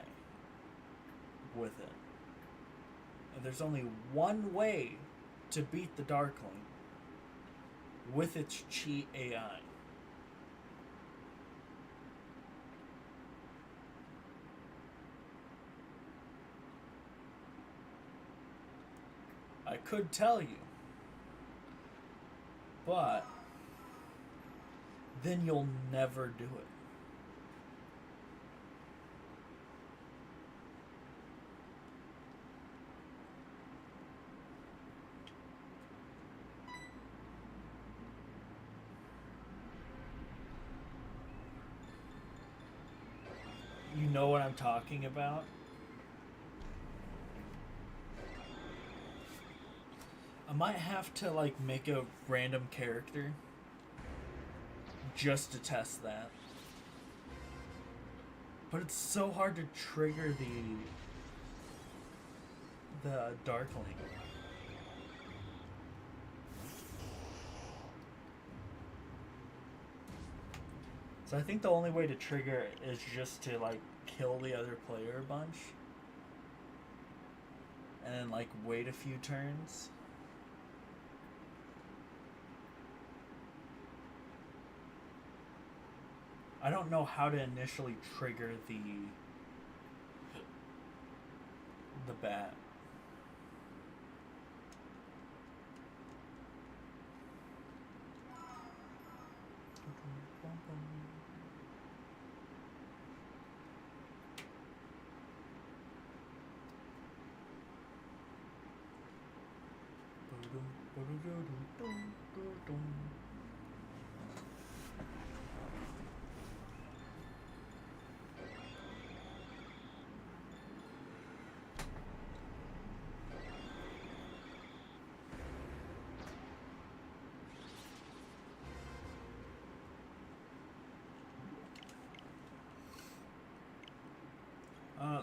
with it. And there's only one way to beat the Darkling with its cheat AI. I could tell you, but then you'll never do it. You know what I'm talking about? I might have to like make a random character just to test that. But it's so hard to trigger the Darkling. So I think the only way to trigger it is just to like kill the other player a bunch. And then like wait a few turns. I don't know how to initially trigger the bat.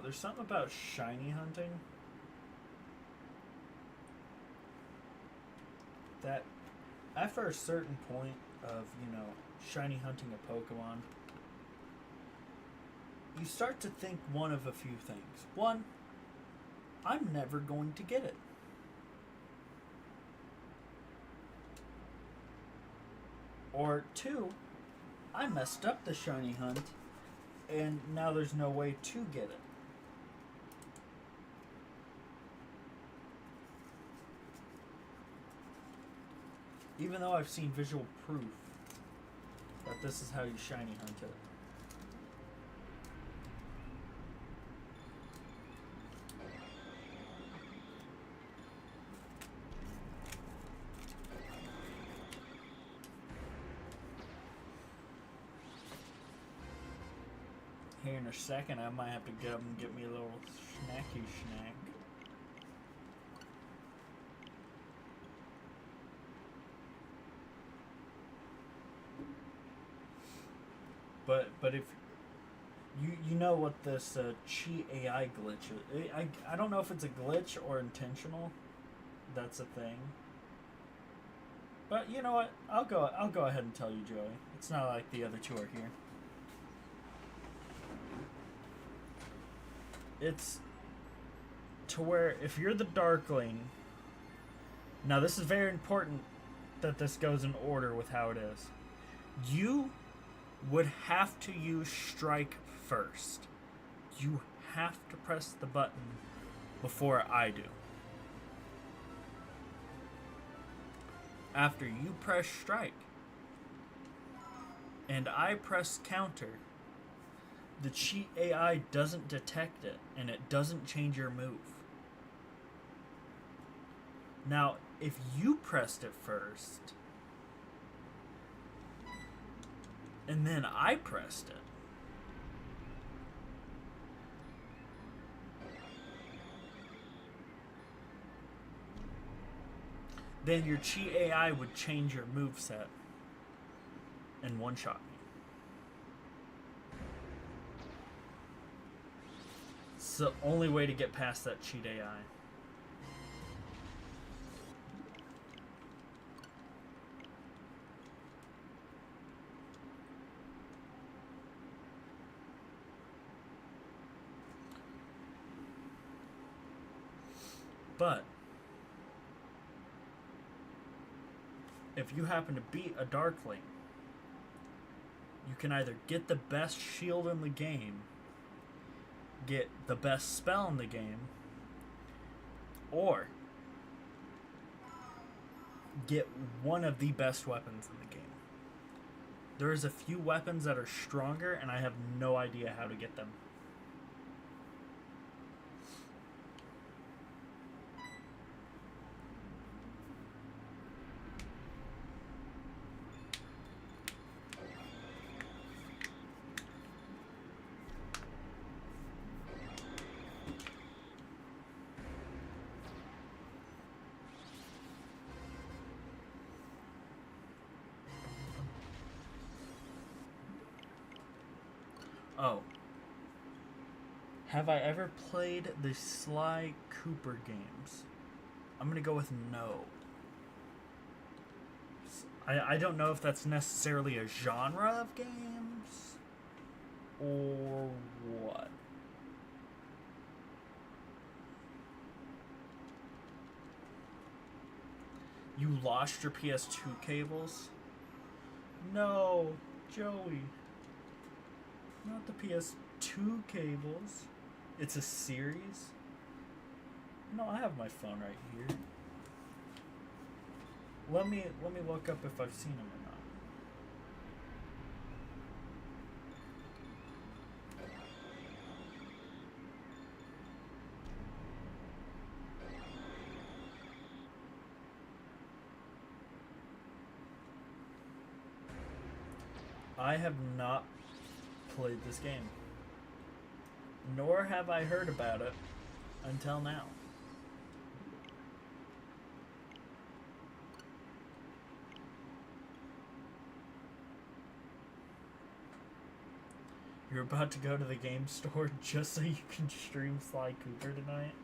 There's something about shiny hunting that after a certain point of, shiny hunting a Pokemon, you start to think one of a few things. One, I'm never going to get it. Or two, I messed up the shiny hunt and now there's no way to get it. Even though I've seen visual proof that this is how you shiny hunt it. Here in a second, I might have to go and get me a little snacky snack. But if you know what this cheat AI glitch is, I don't know if it's a glitch or intentional. That's a thing. But you know what? I'll go ahead and tell you, Joey. It's not like the other two are here. It's to where if you're the Darkling. Now this is very important that this goes in order with how it is. You would have to use strike first. You have to press the button before I do. After you press strike and I press counter, the cheat AI doesn't detect it and it doesn't change your move. Now, if you pressed it first and then I pressed it, then your cheat AI would change your moveset and one-shot me. It's the only way to get past that cheat AI. But if you happen to beat a Darkling, you can either get the best shield in the game, get the best spell in the game, or get one of the best weapons in the game. There's a few weapons that are stronger, and I have no idea how to get them. Oh. Have I ever played the Sly Cooper games? I'm gonna go with no. I don't know if that's necessarily a genre of games or what. You lost your PS2 cables? No, Joey. Not the PS2 cables. It's a series. No, I have my phone right here. Let me look up if I've seen them or not. I have not played this game. Nor have I heard about it until now. You're about to go to the game store just so you can stream Sly Cooper tonight?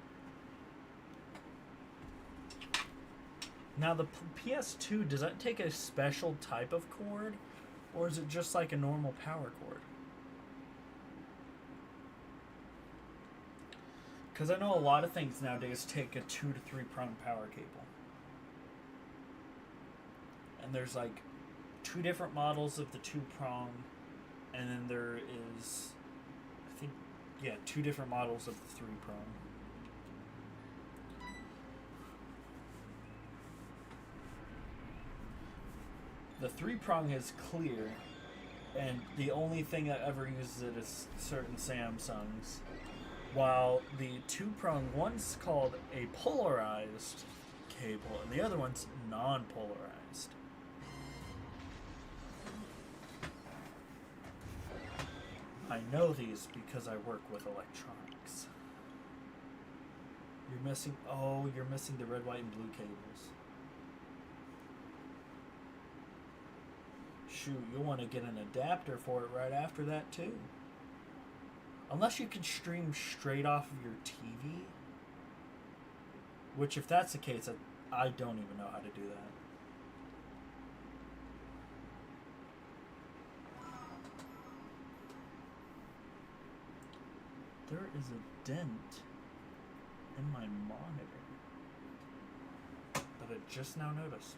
Now the PS2, does that take a special type of cord? Or is it just like a normal power cord? Because I know a lot of things nowadays take a 2 to 3 prong power cable. And there's like 2 different models of the 2 prong. And then there is, I think, yeah, 2 different models of the 3 prong. The 3 prong is clear, and the only thing that ever uses it is certain Samsungs. While the 2 prong, one's called a polarized cable, and the other one's I know these because I work with electronics. You're missing... Oh, you're missing the red, white, and blue cables. Shoot, you'll want to get an adapter for it right after that, too. Unless you can stream straight off of your TV. Which, if that's the case, I don't even know how to do that. There is a dent in my monitor that I just now noticed.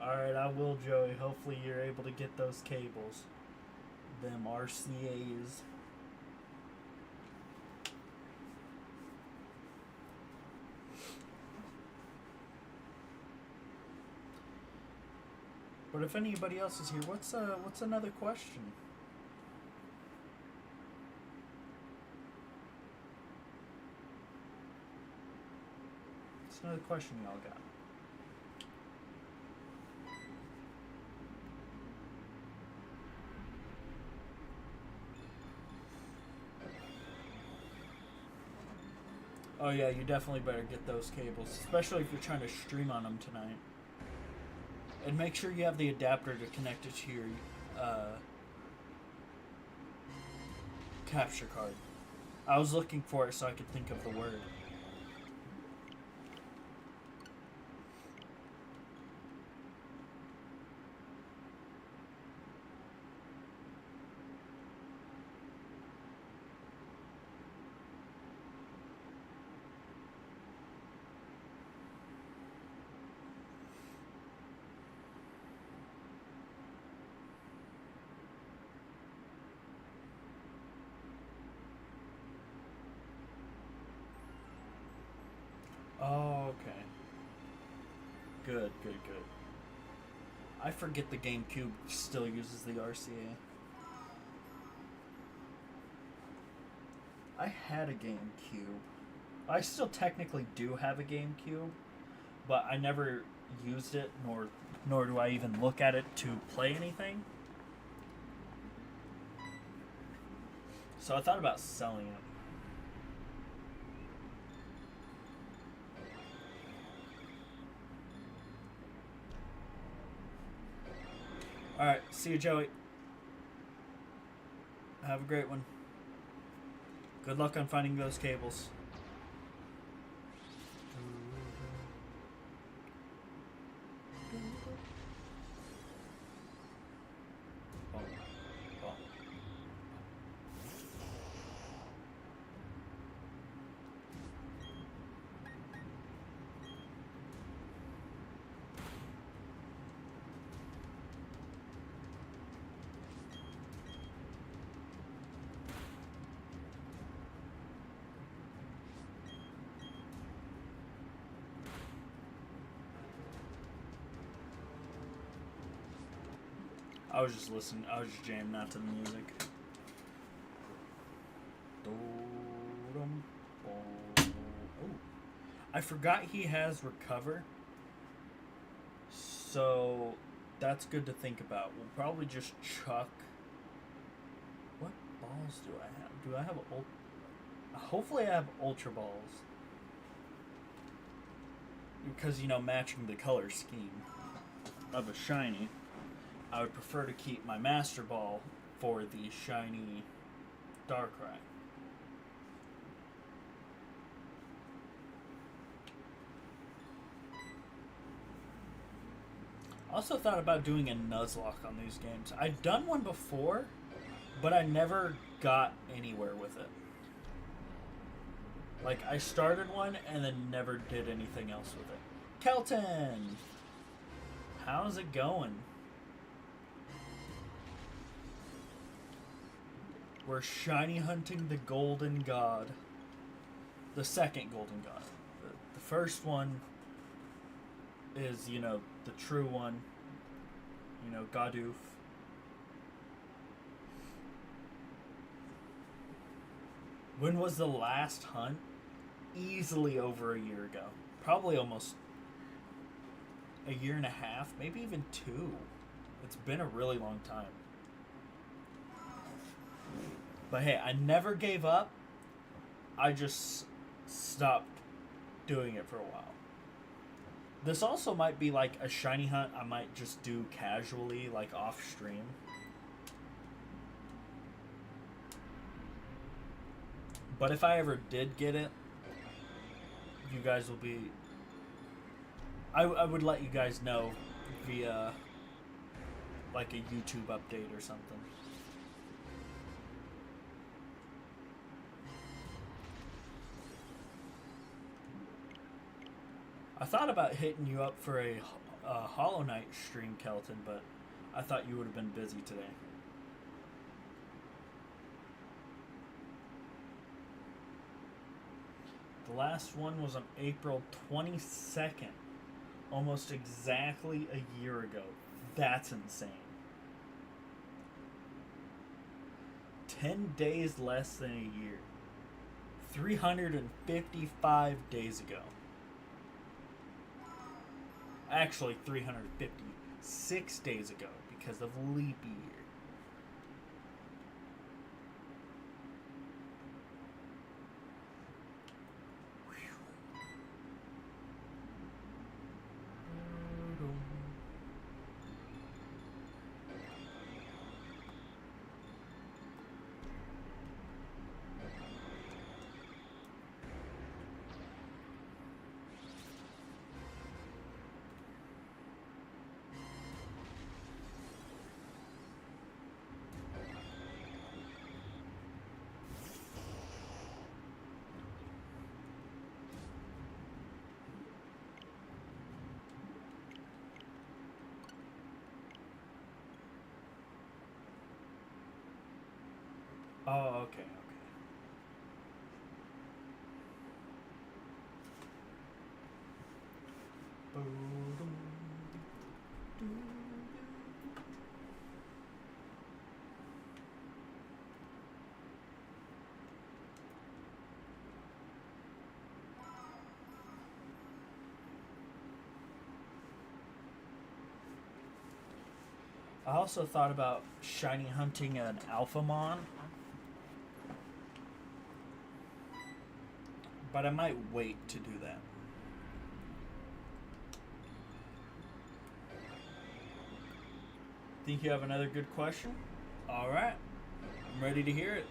Alright, I will, Joey. Hopefully you're able to get those cables. Them RCAs. But if anybody else is here, what's another question? What's another question y'all got? Oh yeah, you definitely better get those cables, especially if you're trying to stream on them tonight. And make sure you have the adapter to connect it to your capture card. I was looking for it so I could think of the word. Oh, okay. Good. I forget the GameCube still uses the RCA. I had a GameCube. I still technically do have a GameCube, but I never used it, nor do I even look at it to play anything. So I thought about selling it. Alright, see you, Joey. Have a great one. Good luck on finding those cables. I was just listening. I was just jamming out to the music. Oh, I forgot he has recover. So that's good to think about. We'll probably just chuck. What balls do I have? Do I have hopefully I have ultra balls. Because, you know, matching the color scheme of a shiny. I would prefer to keep my Master Ball for the shiny Darkrai. Also thought about doing a Nuzlocke on these games. I've done one before, but I never got anywhere with it. Like, I started one and then never did anything else with it. Kelton! How's it going? We're shiny hunting the golden god. The second golden god. The first one is, you know, the true one. You know, Godoof. When was the last hunt? Easily over a year ago. Probably almost a year and a half, maybe even 2. It's been a really long time. But hey, I never gave up. I just stopped doing it for a while. This also might be like a shiny hunt I might just do casually, like off stream. But if I ever did get it, you guys will be... I would let you guys know via like a YouTube update or something. I thought about hitting you up for a Hollow Knight stream, Kelton, but I thought you would have been busy today. The last one was on April 22nd. Almost exactly a year ago. That's insane. 10 days less than a year. 355 days ago. Actually, 356 days ago because of leap year. Oh, okay, okay. I also thought about shiny hunting an Alphamon. But I might wait to do that. Think you have another good question? Alright. I'm ready to hear it.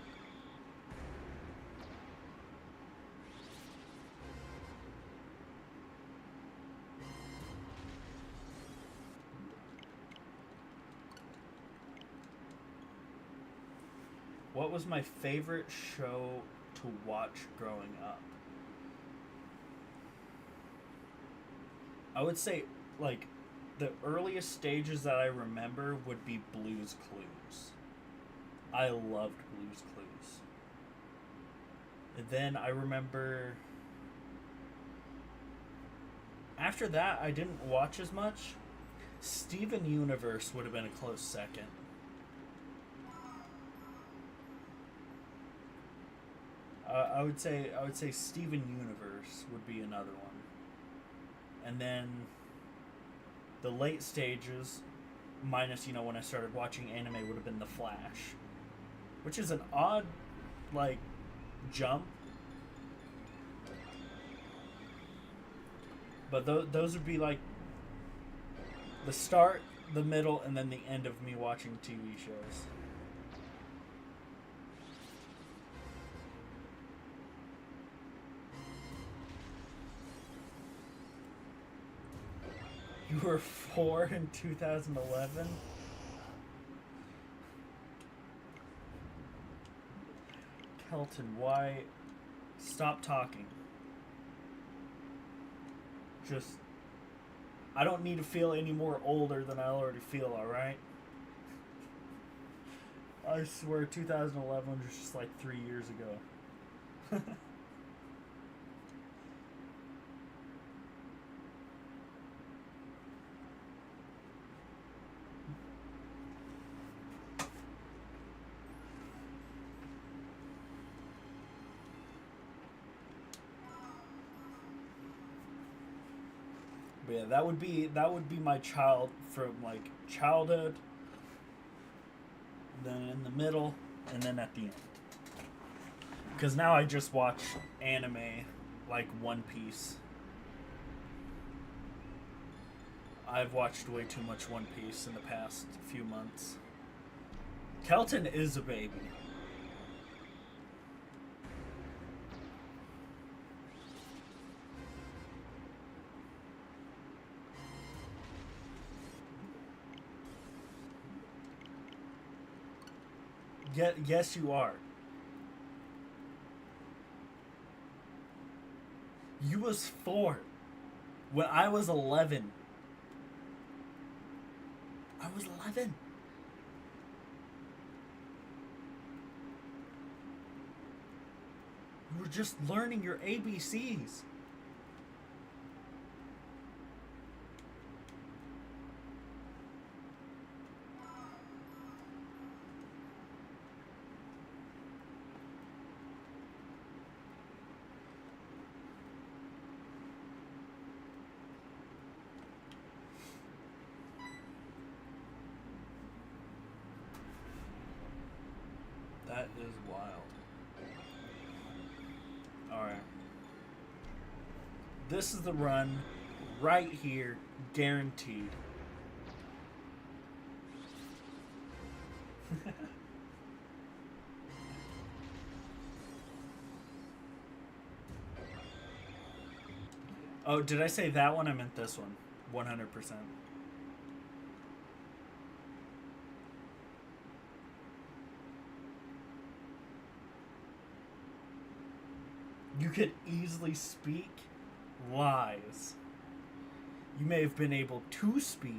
What was my favorite show to watch growing up? I would say, like, the earliest stages that I remember would be Blue's Clues. I loved Blue's Clues. And then I remember... After that, I didn't watch as much. Steven Universe would have been a close second. I would say Steven Universe would be another one. And then the late stages, minus, you know, when I started watching anime, would have been The Flash. Which is an odd, like, jump. But those would be, like, the start, the middle, and then the end of me watching TV shows. You were 4 in 2011? Kelton, why? Stop talking. Just I don't need to feel any more older than I already feel, alright? I swear 2011 was just like 3 years ago. But yeah, that would be my child from like childhood, then in the middle, and then at the end. Because now I just watch anime like One Piece. I've watched way too much One Piece in the past few months. Kelton is a baby. Yes, you are. You was 4 when I was 11. I was 11. You were just learning your ABCs. That is wild. Alright. This is the run right here, guaranteed. Oh, did I say that one? I meant this one. 100%. You could easily speak lies. You may have been able to speak.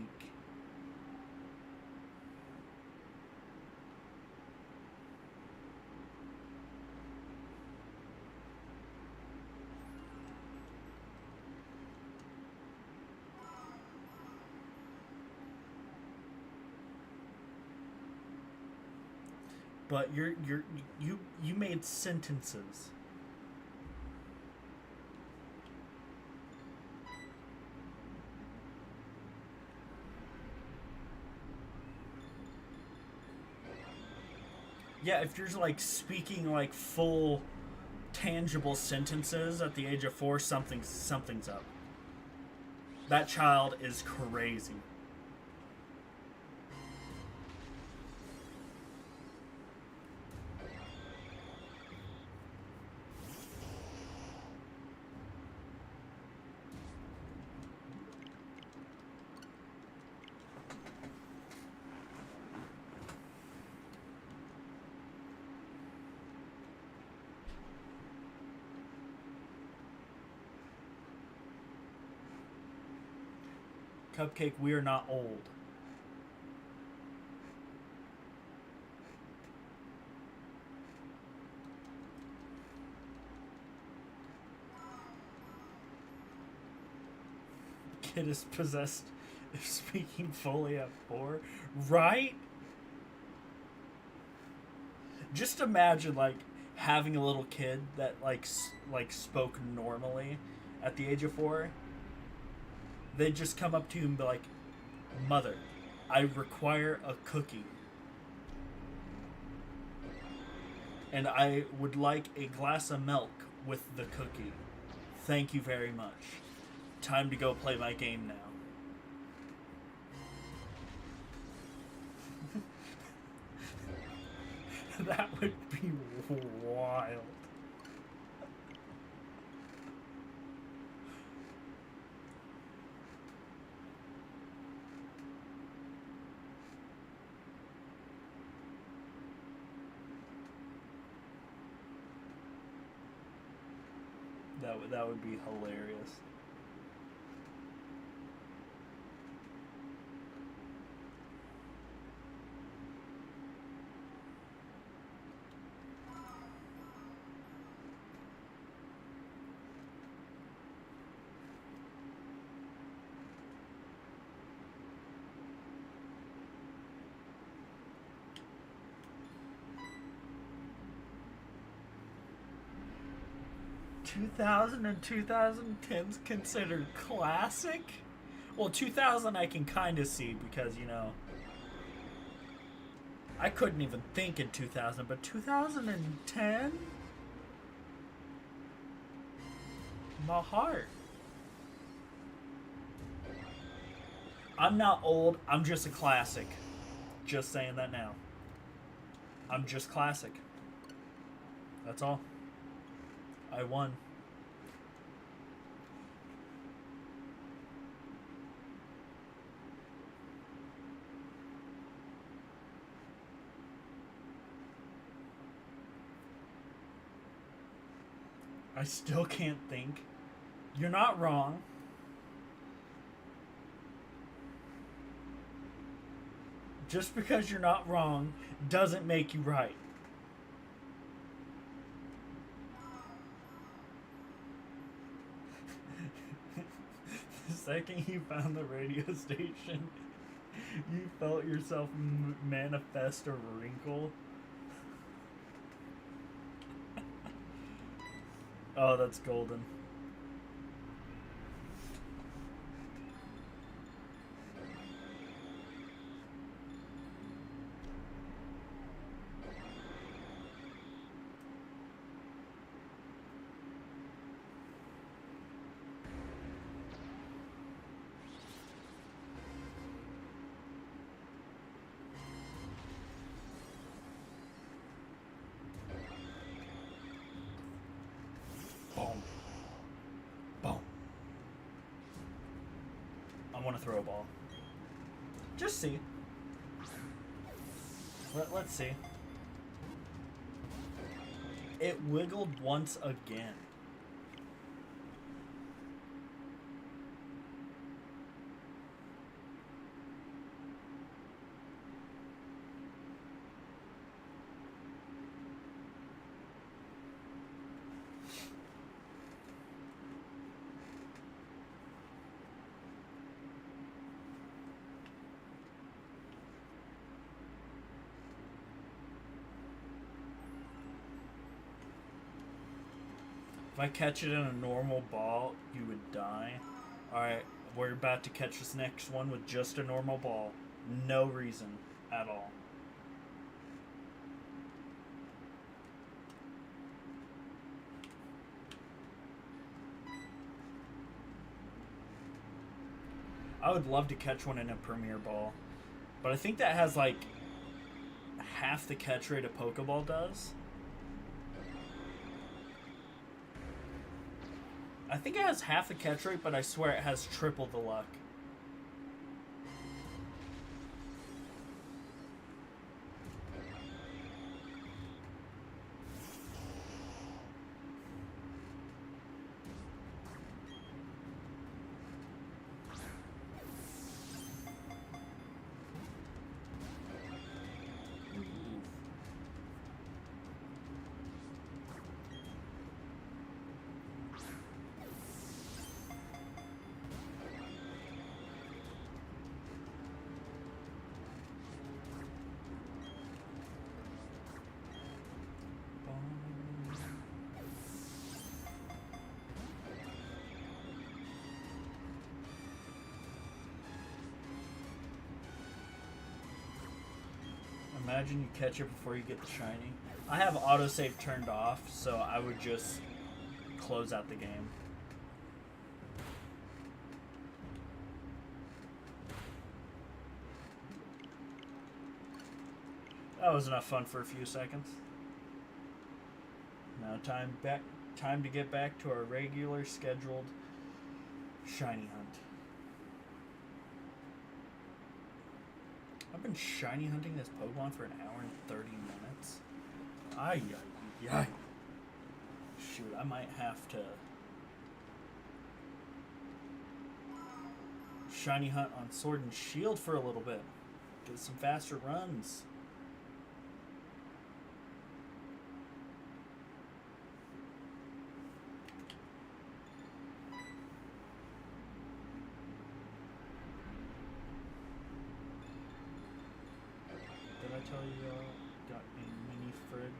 But you made sentences. Yeah, if you're like speaking like full tangible sentences at the age of 4, something's up. That child is crazy. Cupcake, we are not old. Kid is possessed if speaking fully at 4. Right? Just imagine like having a little kid that like spoke normally at the age of 4. They'd just come up to you and be like, "Mother, I require a cookie. And I would like a glass of milk with the cookie. Thank you very much. Time to go play my game now." That would be wild. That would be hilarious. 2000 and 2010's considered classic? Well, 2000 I can kind of see because, you know, I couldn't even think in 2000, but 2010? My heart. I'm not old, I'm just a classic. Just saying that now. I'm just classic. That's all. I won. I still can't think. You're not wrong. Just because you're not wrong doesn't make you right. The second you found the radio station, you felt yourself manifest a wrinkle. Oh, that's golden. Boom. Boom. I want to throw a ball. Just see. Let's see. It wiggled once again. If I catch it in a normal ball, you would die. Alright, we're about to catch this next one with just a normal ball. No reason at all. I would love to catch one in a Premier Ball. But I think that has like half the catch rate a Pokeball does. I think it has half the catch rate, but I swear it has triple the luck. Imagine you catch it before you get the shiny. I have autosave turned off, so I would just close out the game. That was enough fun for a few seconds. Now time to get back to our regular scheduled shiny hunt. I've been shiny hunting this Pokemon for an hour and 30 minutes. Ay, ay, ay. Shoot, I might have to shiny hunt on Sword and Shield for a little bit. Get some faster runs. Tell you got a mini fridge.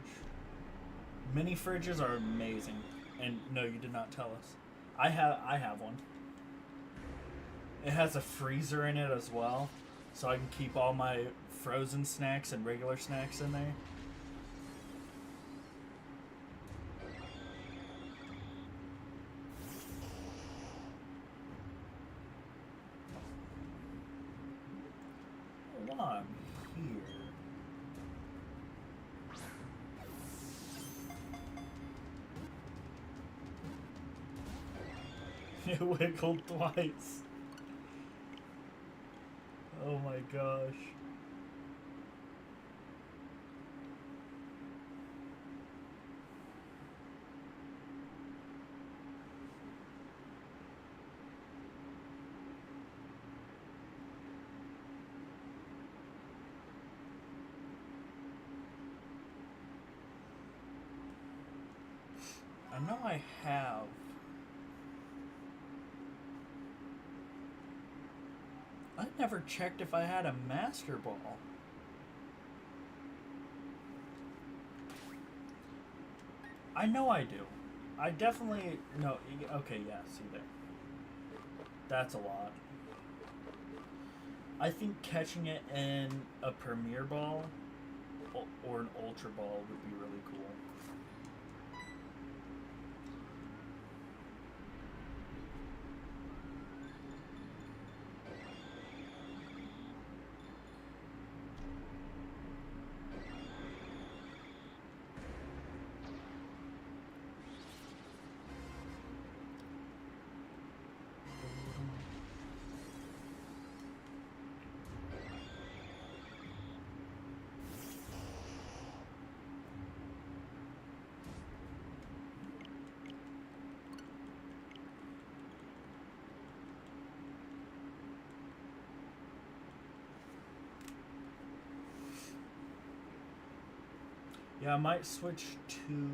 Mini fridges are amazing. And no, you did not tell us. I have one. It has a freezer in it as well, so I can keep all my frozen snacks and regular snacks in there. While I'm here. It wiggled twice. Oh my gosh. I know I have. I never checked if I had a Master Ball. I know I do. I definitely... No, okay, yeah, see there. That's a lot. I think catching it in a Premier Ball or an Ultra Ball would be really cool. Yeah, I might switch to...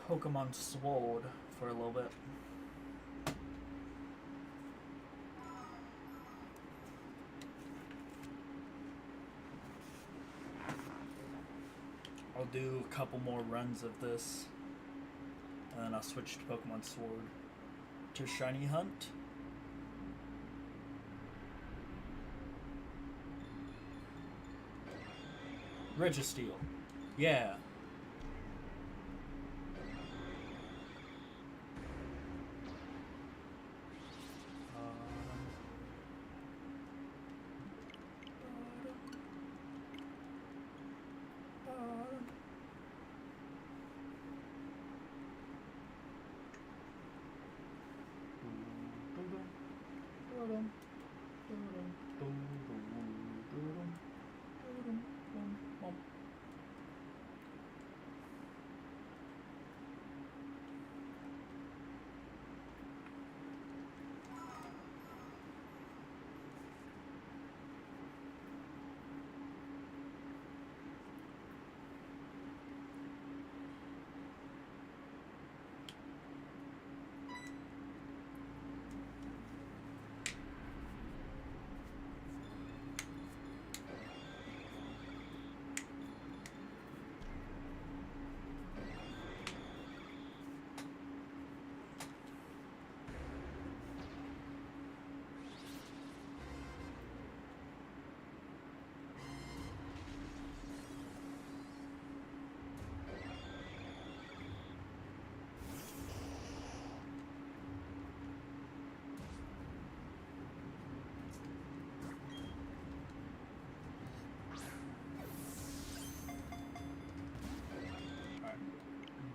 Pokemon Sword for a little bit. I'll do a couple more runs of this, and then I'll switch to Pokemon Sword to Shiny Hunt. Registeel. Yeah.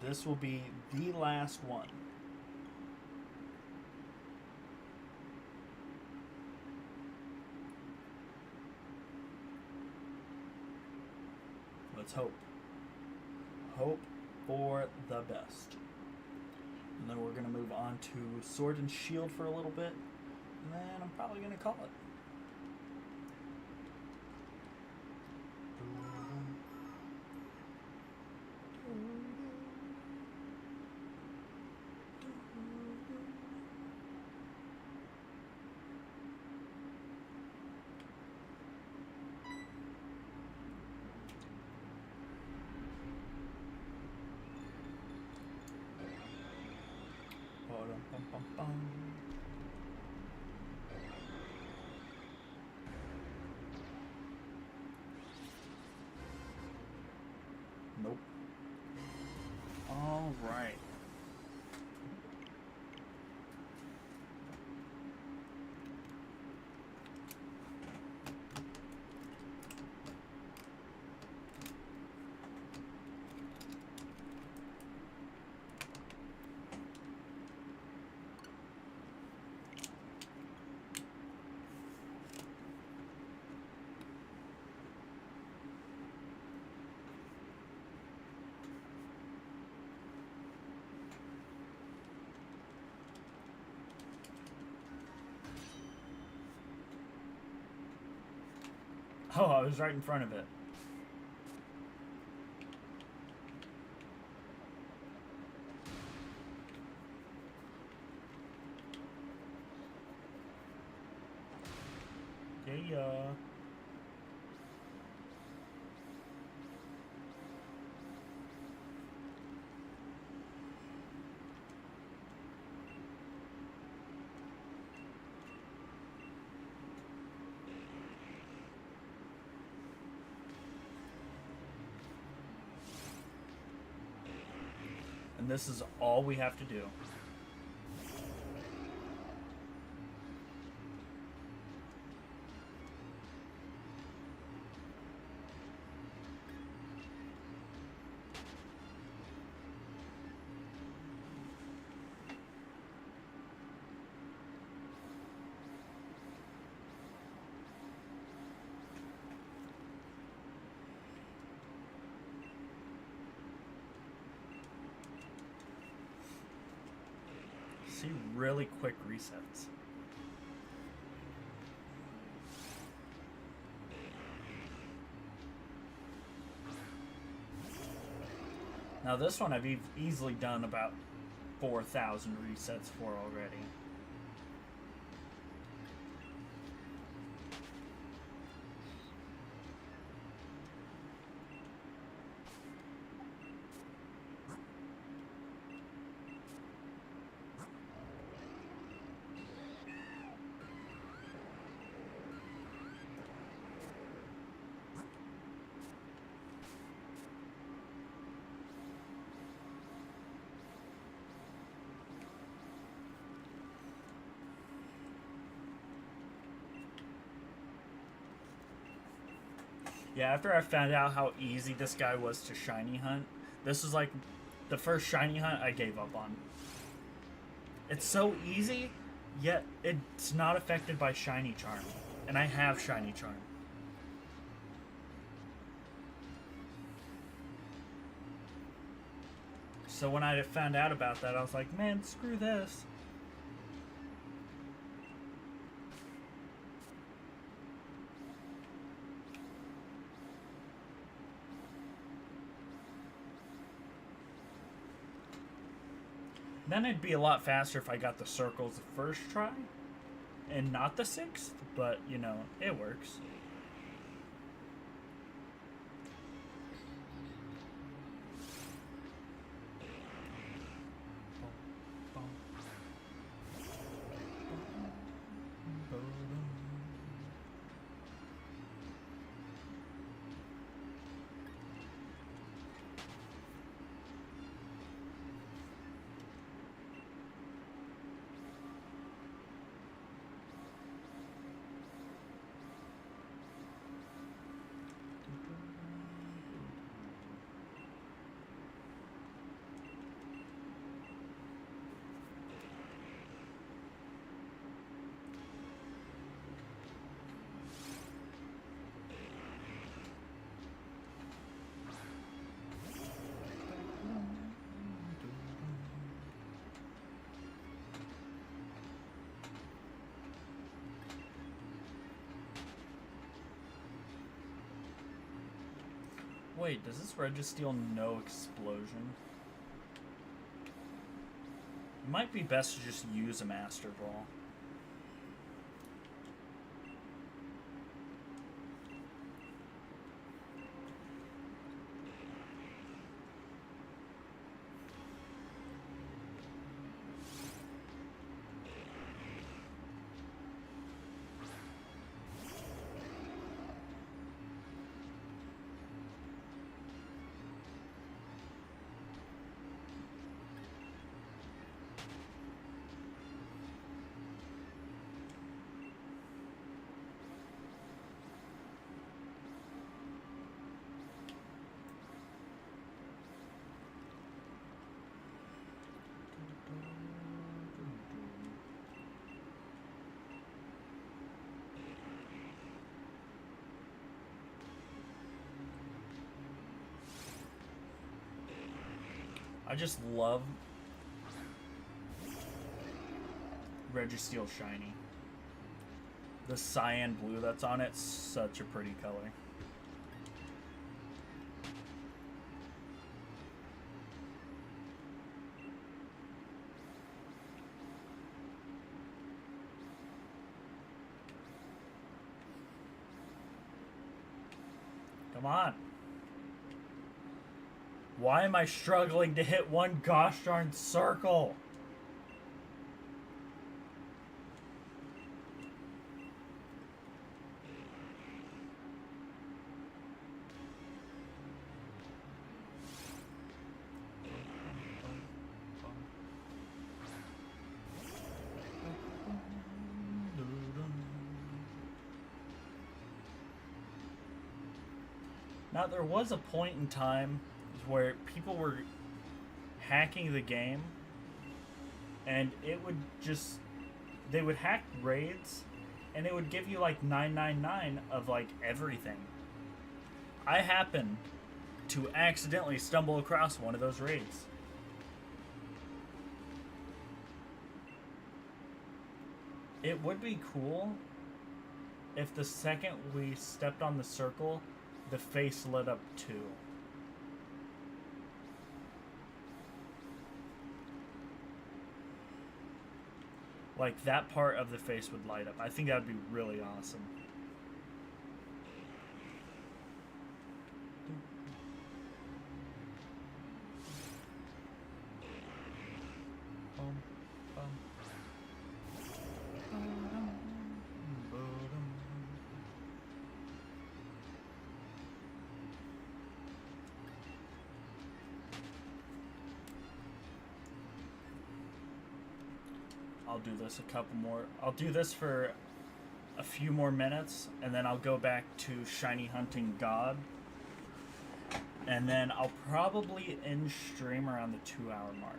This will be the last one. Let's hope. Hope for the best. And then we're going to move on to Sword and Shield for a little bit. And then I'm probably going to call it. Bum, bum, bum. Nope. All right. Oh, I was right in front of it. Yeah. And this is all we have to do. See really quick resets. Now this one I've easily done about 4,000 resets for already. Yeah, after I found out how easy this guy was to shiny hunt, this was like the first shiny hunt I gave up on. It's so easy, yet it's not affected by shiny charm. And I have shiny charm. So when I found out about that, I was like, man, screw this. Then it'd be a lot faster if I got the circles the first try and not the sixth, but you know, it works. Wait, does this Registeel no explosion? It might be best to just use a Master Ball. I just love Registeel Shiny. The cyan blue that's on it, such a pretty color. Come on. Why am I struggling to hit one gosh darn circle? Now, there was a point in time where people were hacking the game, and it would just, they would hack raids, and it would give you like 999 of like everything. I happened to accidentally stumble across one of those raids. It would be cool if the second we stepped on the circle, the face lit up too. Like, that part of the face would light up. I think that would be really awesome. I'll do this a couple more. I'll do this for a few more minutes, and then I'll go back to Shiny Hunting God. And then I'll probably end stream around the 2-hour mark.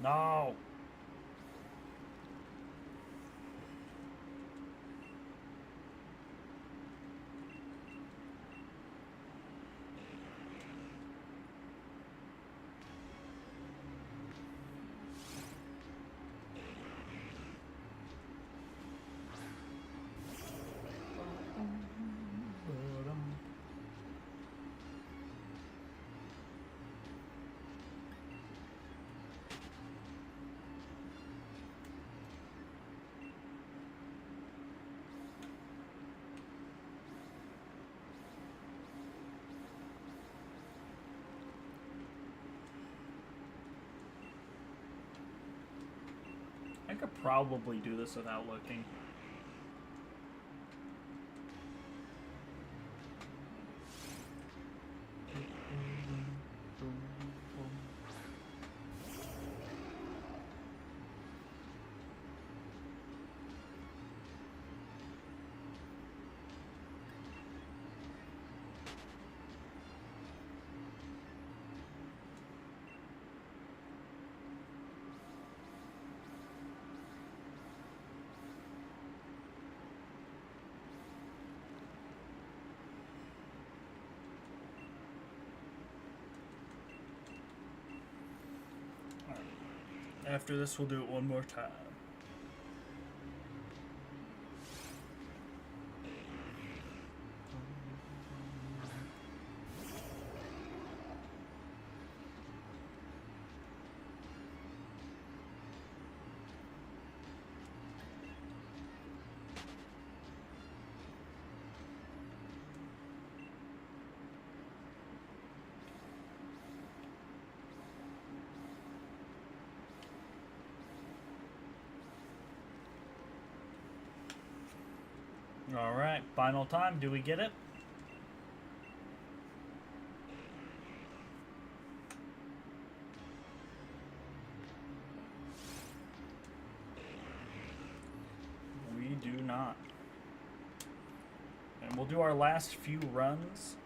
No. I could probably do this without looking. After this, we'll do it one more time. Alright, final time. Do we get it? we'll do our last few runs.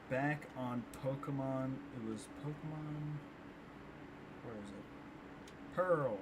Back on Pokemon. It was Pokemon. Where is it? Pearl.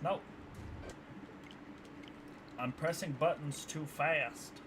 Nope. I'm pressing buttons too fast.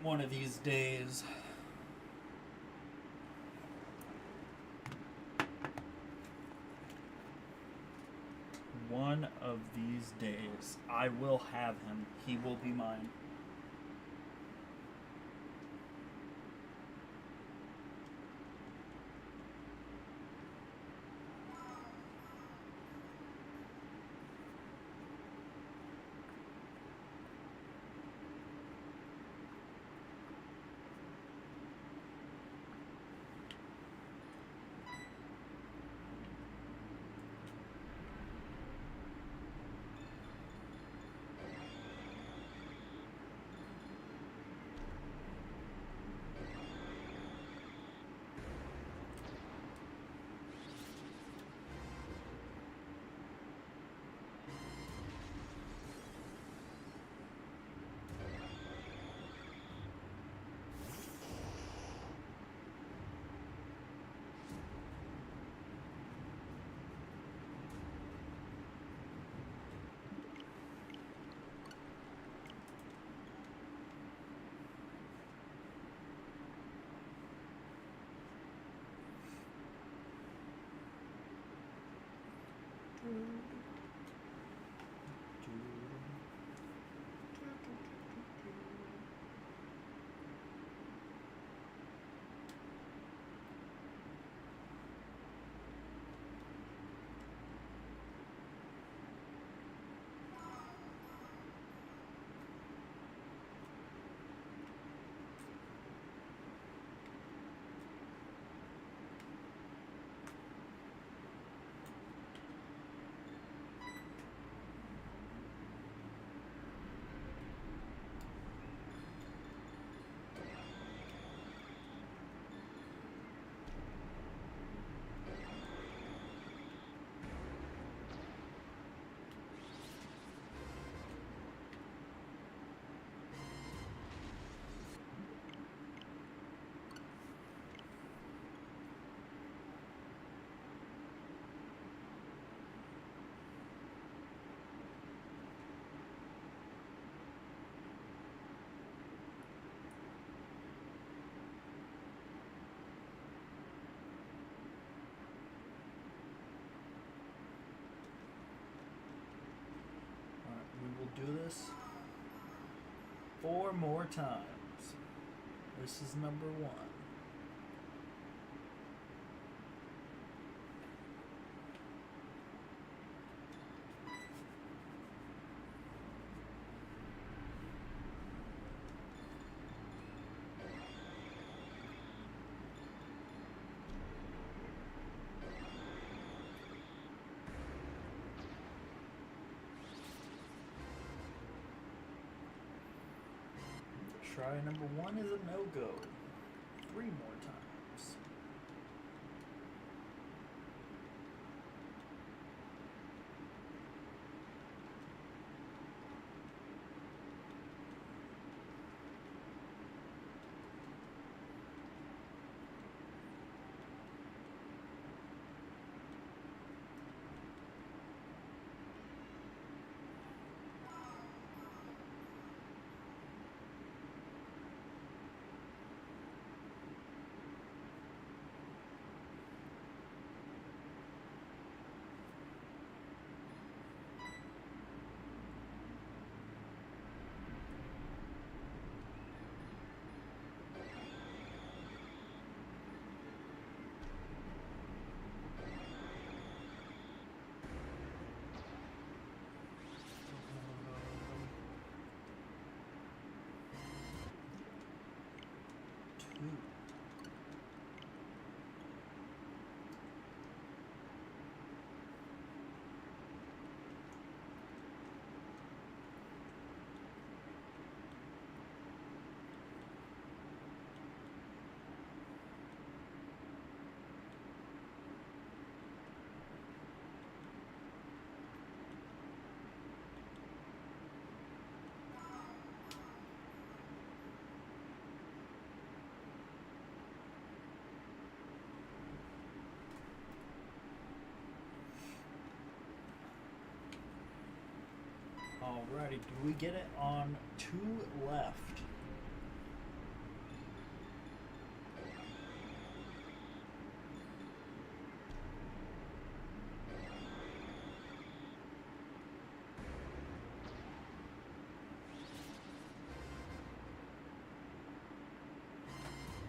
One of these days. One of these days, I will have him. He will be mine. this 4 more times. This is number 1. Try number 1 is a no-go. 3 more times. Alrighty, do we get it on 2 left?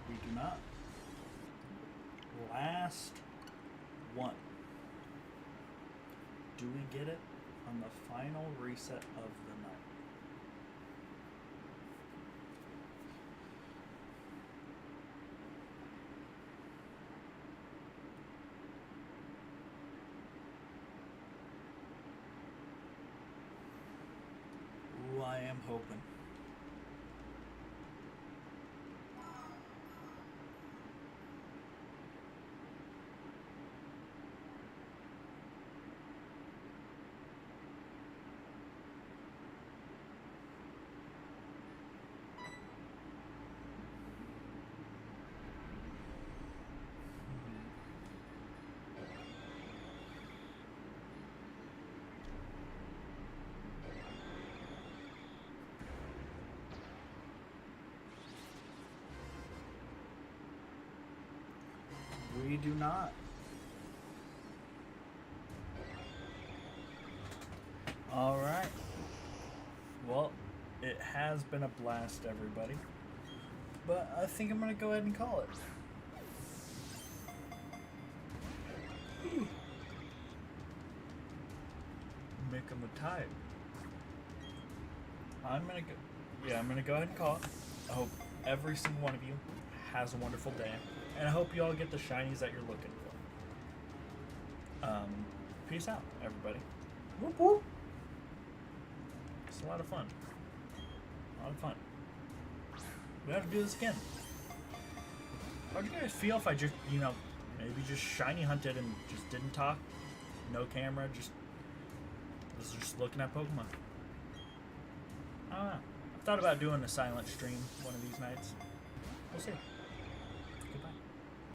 We do not. Last one. Do we get it on the final reset of the night? Ooh, I am hoping. We do not. Alright. Well, it has been a blast, everybody. But I think I'm going to go ahead and call it. Make them a type. I'm going to go ahead and call it. I hope every single one of you has a wonderful day. And I hope you all get the shinies that you're looking for. Peace out, everybody. Whoop whoop. It's a lot of fun. A lot of fun. We have to do this again. How'd you guys feel if I just, maybe just shiny hunted and just didn't talk? No camera, just was just looking at Pokemon. I don't know. I've thought about doing a silent stream one of these nights. We'll see.